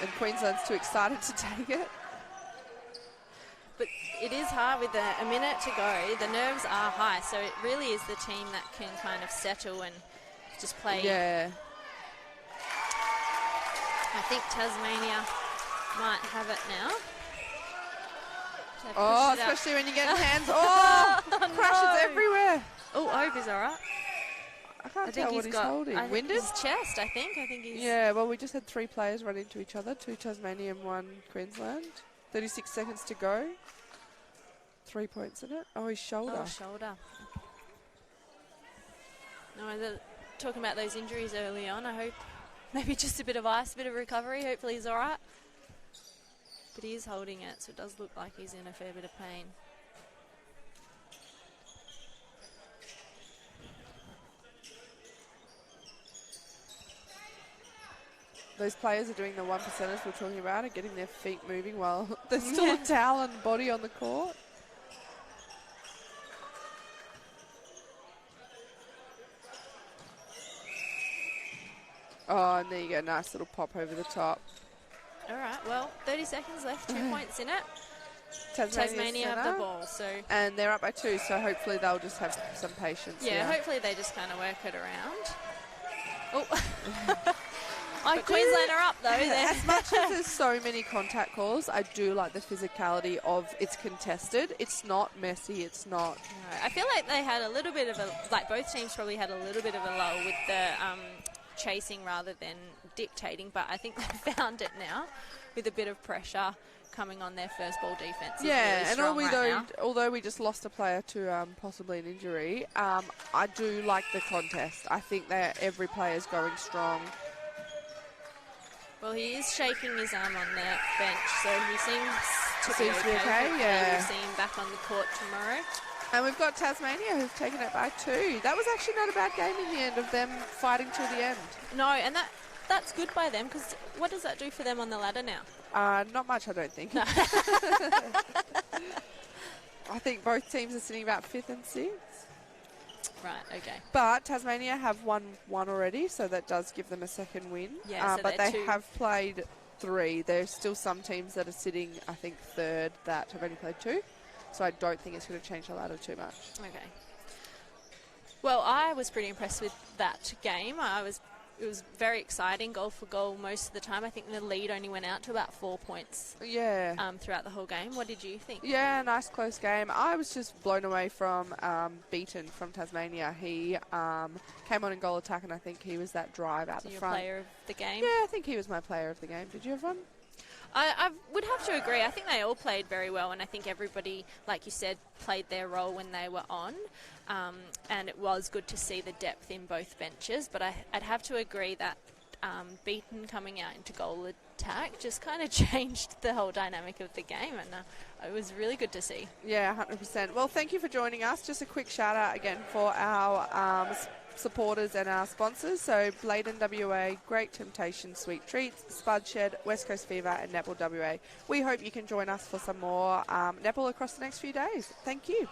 And Queensland's too excited to take it. But it is hard with a minute to go. The nerves are high, so it really is the team that can kind of settle and just play. Yeah. I think Tasmania might have it now. They've Oh, pushed it up. especially when you get hands. Oh, crashes everywhere. Oh, Hope is all right. I can't tell what he's holding. I think Winded? his chest, I think. I think he's... Yeah, well, we just had 3 players run into each other, 2 Tasmanian, 1 Queensland. 36 seconds to go. 3 points in it. Oh, his shoulder. Oh, shoulder. No, talking about those injuries early on, I hope maybe just a bit of ice, a bit of recovery. Hopefully he's all right. But he is holding it, so it does look like he's in a fair bit of pain. Those players are doing the 1%ers we're talking about, are getting their feet moving while there's still a towel and body on the court. Oh, and there you go. Nice little pop over the top. All right, well, 30 seconds left, 2 points in it. Tasmania have the ball, so... And they're up by 2, so hopefully they'll just have some patience. Yeah, hopefully they just kind of work it around. Oh. But Queensland are up, though. As much as there's so many contact calls, I do like the physicality of it's contested. It's not messy. It's not... No, I feel like they had a little bit of a... Like, both teams probably had a little bit of a lull with the chasing rather than dictating, but I think they found it now with a bit of pressure coming on their first ball defence. Yeah, really and although we just lost a player to possibly an injury, I do like the contest. I think that every player is going strong. Well, he is shaking his arm on the bench, so he seems to be okay. Okay, yeah. We'll see him back on the court tomorrow. And we've got Tasmania who've taken it by 2. That was actually not a bad game in the end of them fighting till the end. No, and that's good by them, because what does that do for them on the ladder now? Not much, I don't think. No. I think both teams are sitting about 5th and 6th. Right, okay. But Tasmania have won 1 already, so that does give them a second win. Yeah, so but they're they 2. have played 3. There's still some teams that are sitting, I think, 3rd that have only played 2. So I don't think it's going to change the ladder too much. Okay. Well, I was pretty impressed with that game. It was very exciting, goal for goal most of the time. I think the lead only went out to about 4 points. Yeah. Throughout the whole game. What did you think? Yeah, nice close game. I was just blown away from Beaton from Tasmania. He came on in goal attack, and I think he was that drive out the Your front. player of the game? Yeah, I think he was my player of the game. Did you have one? I would have to agree. I think they all played very well, and I think everybody, like you said, played their role when they were on. And it was good to see the depth in both benches, but I'd have to agree that Beaton coming out into goal attack just kind of changed the whole dynamic of the game, and it was really good to see. Yeah, 100%. Well, thank you for joining us. Just a quick shout out again for our supporters and our sponsors. So Bladen WA, Great Temptation Sweet Treats, Spud Shed, West Coast Fever and Netball WA. We hope you can join us for some more netball across the next few days. Thank you.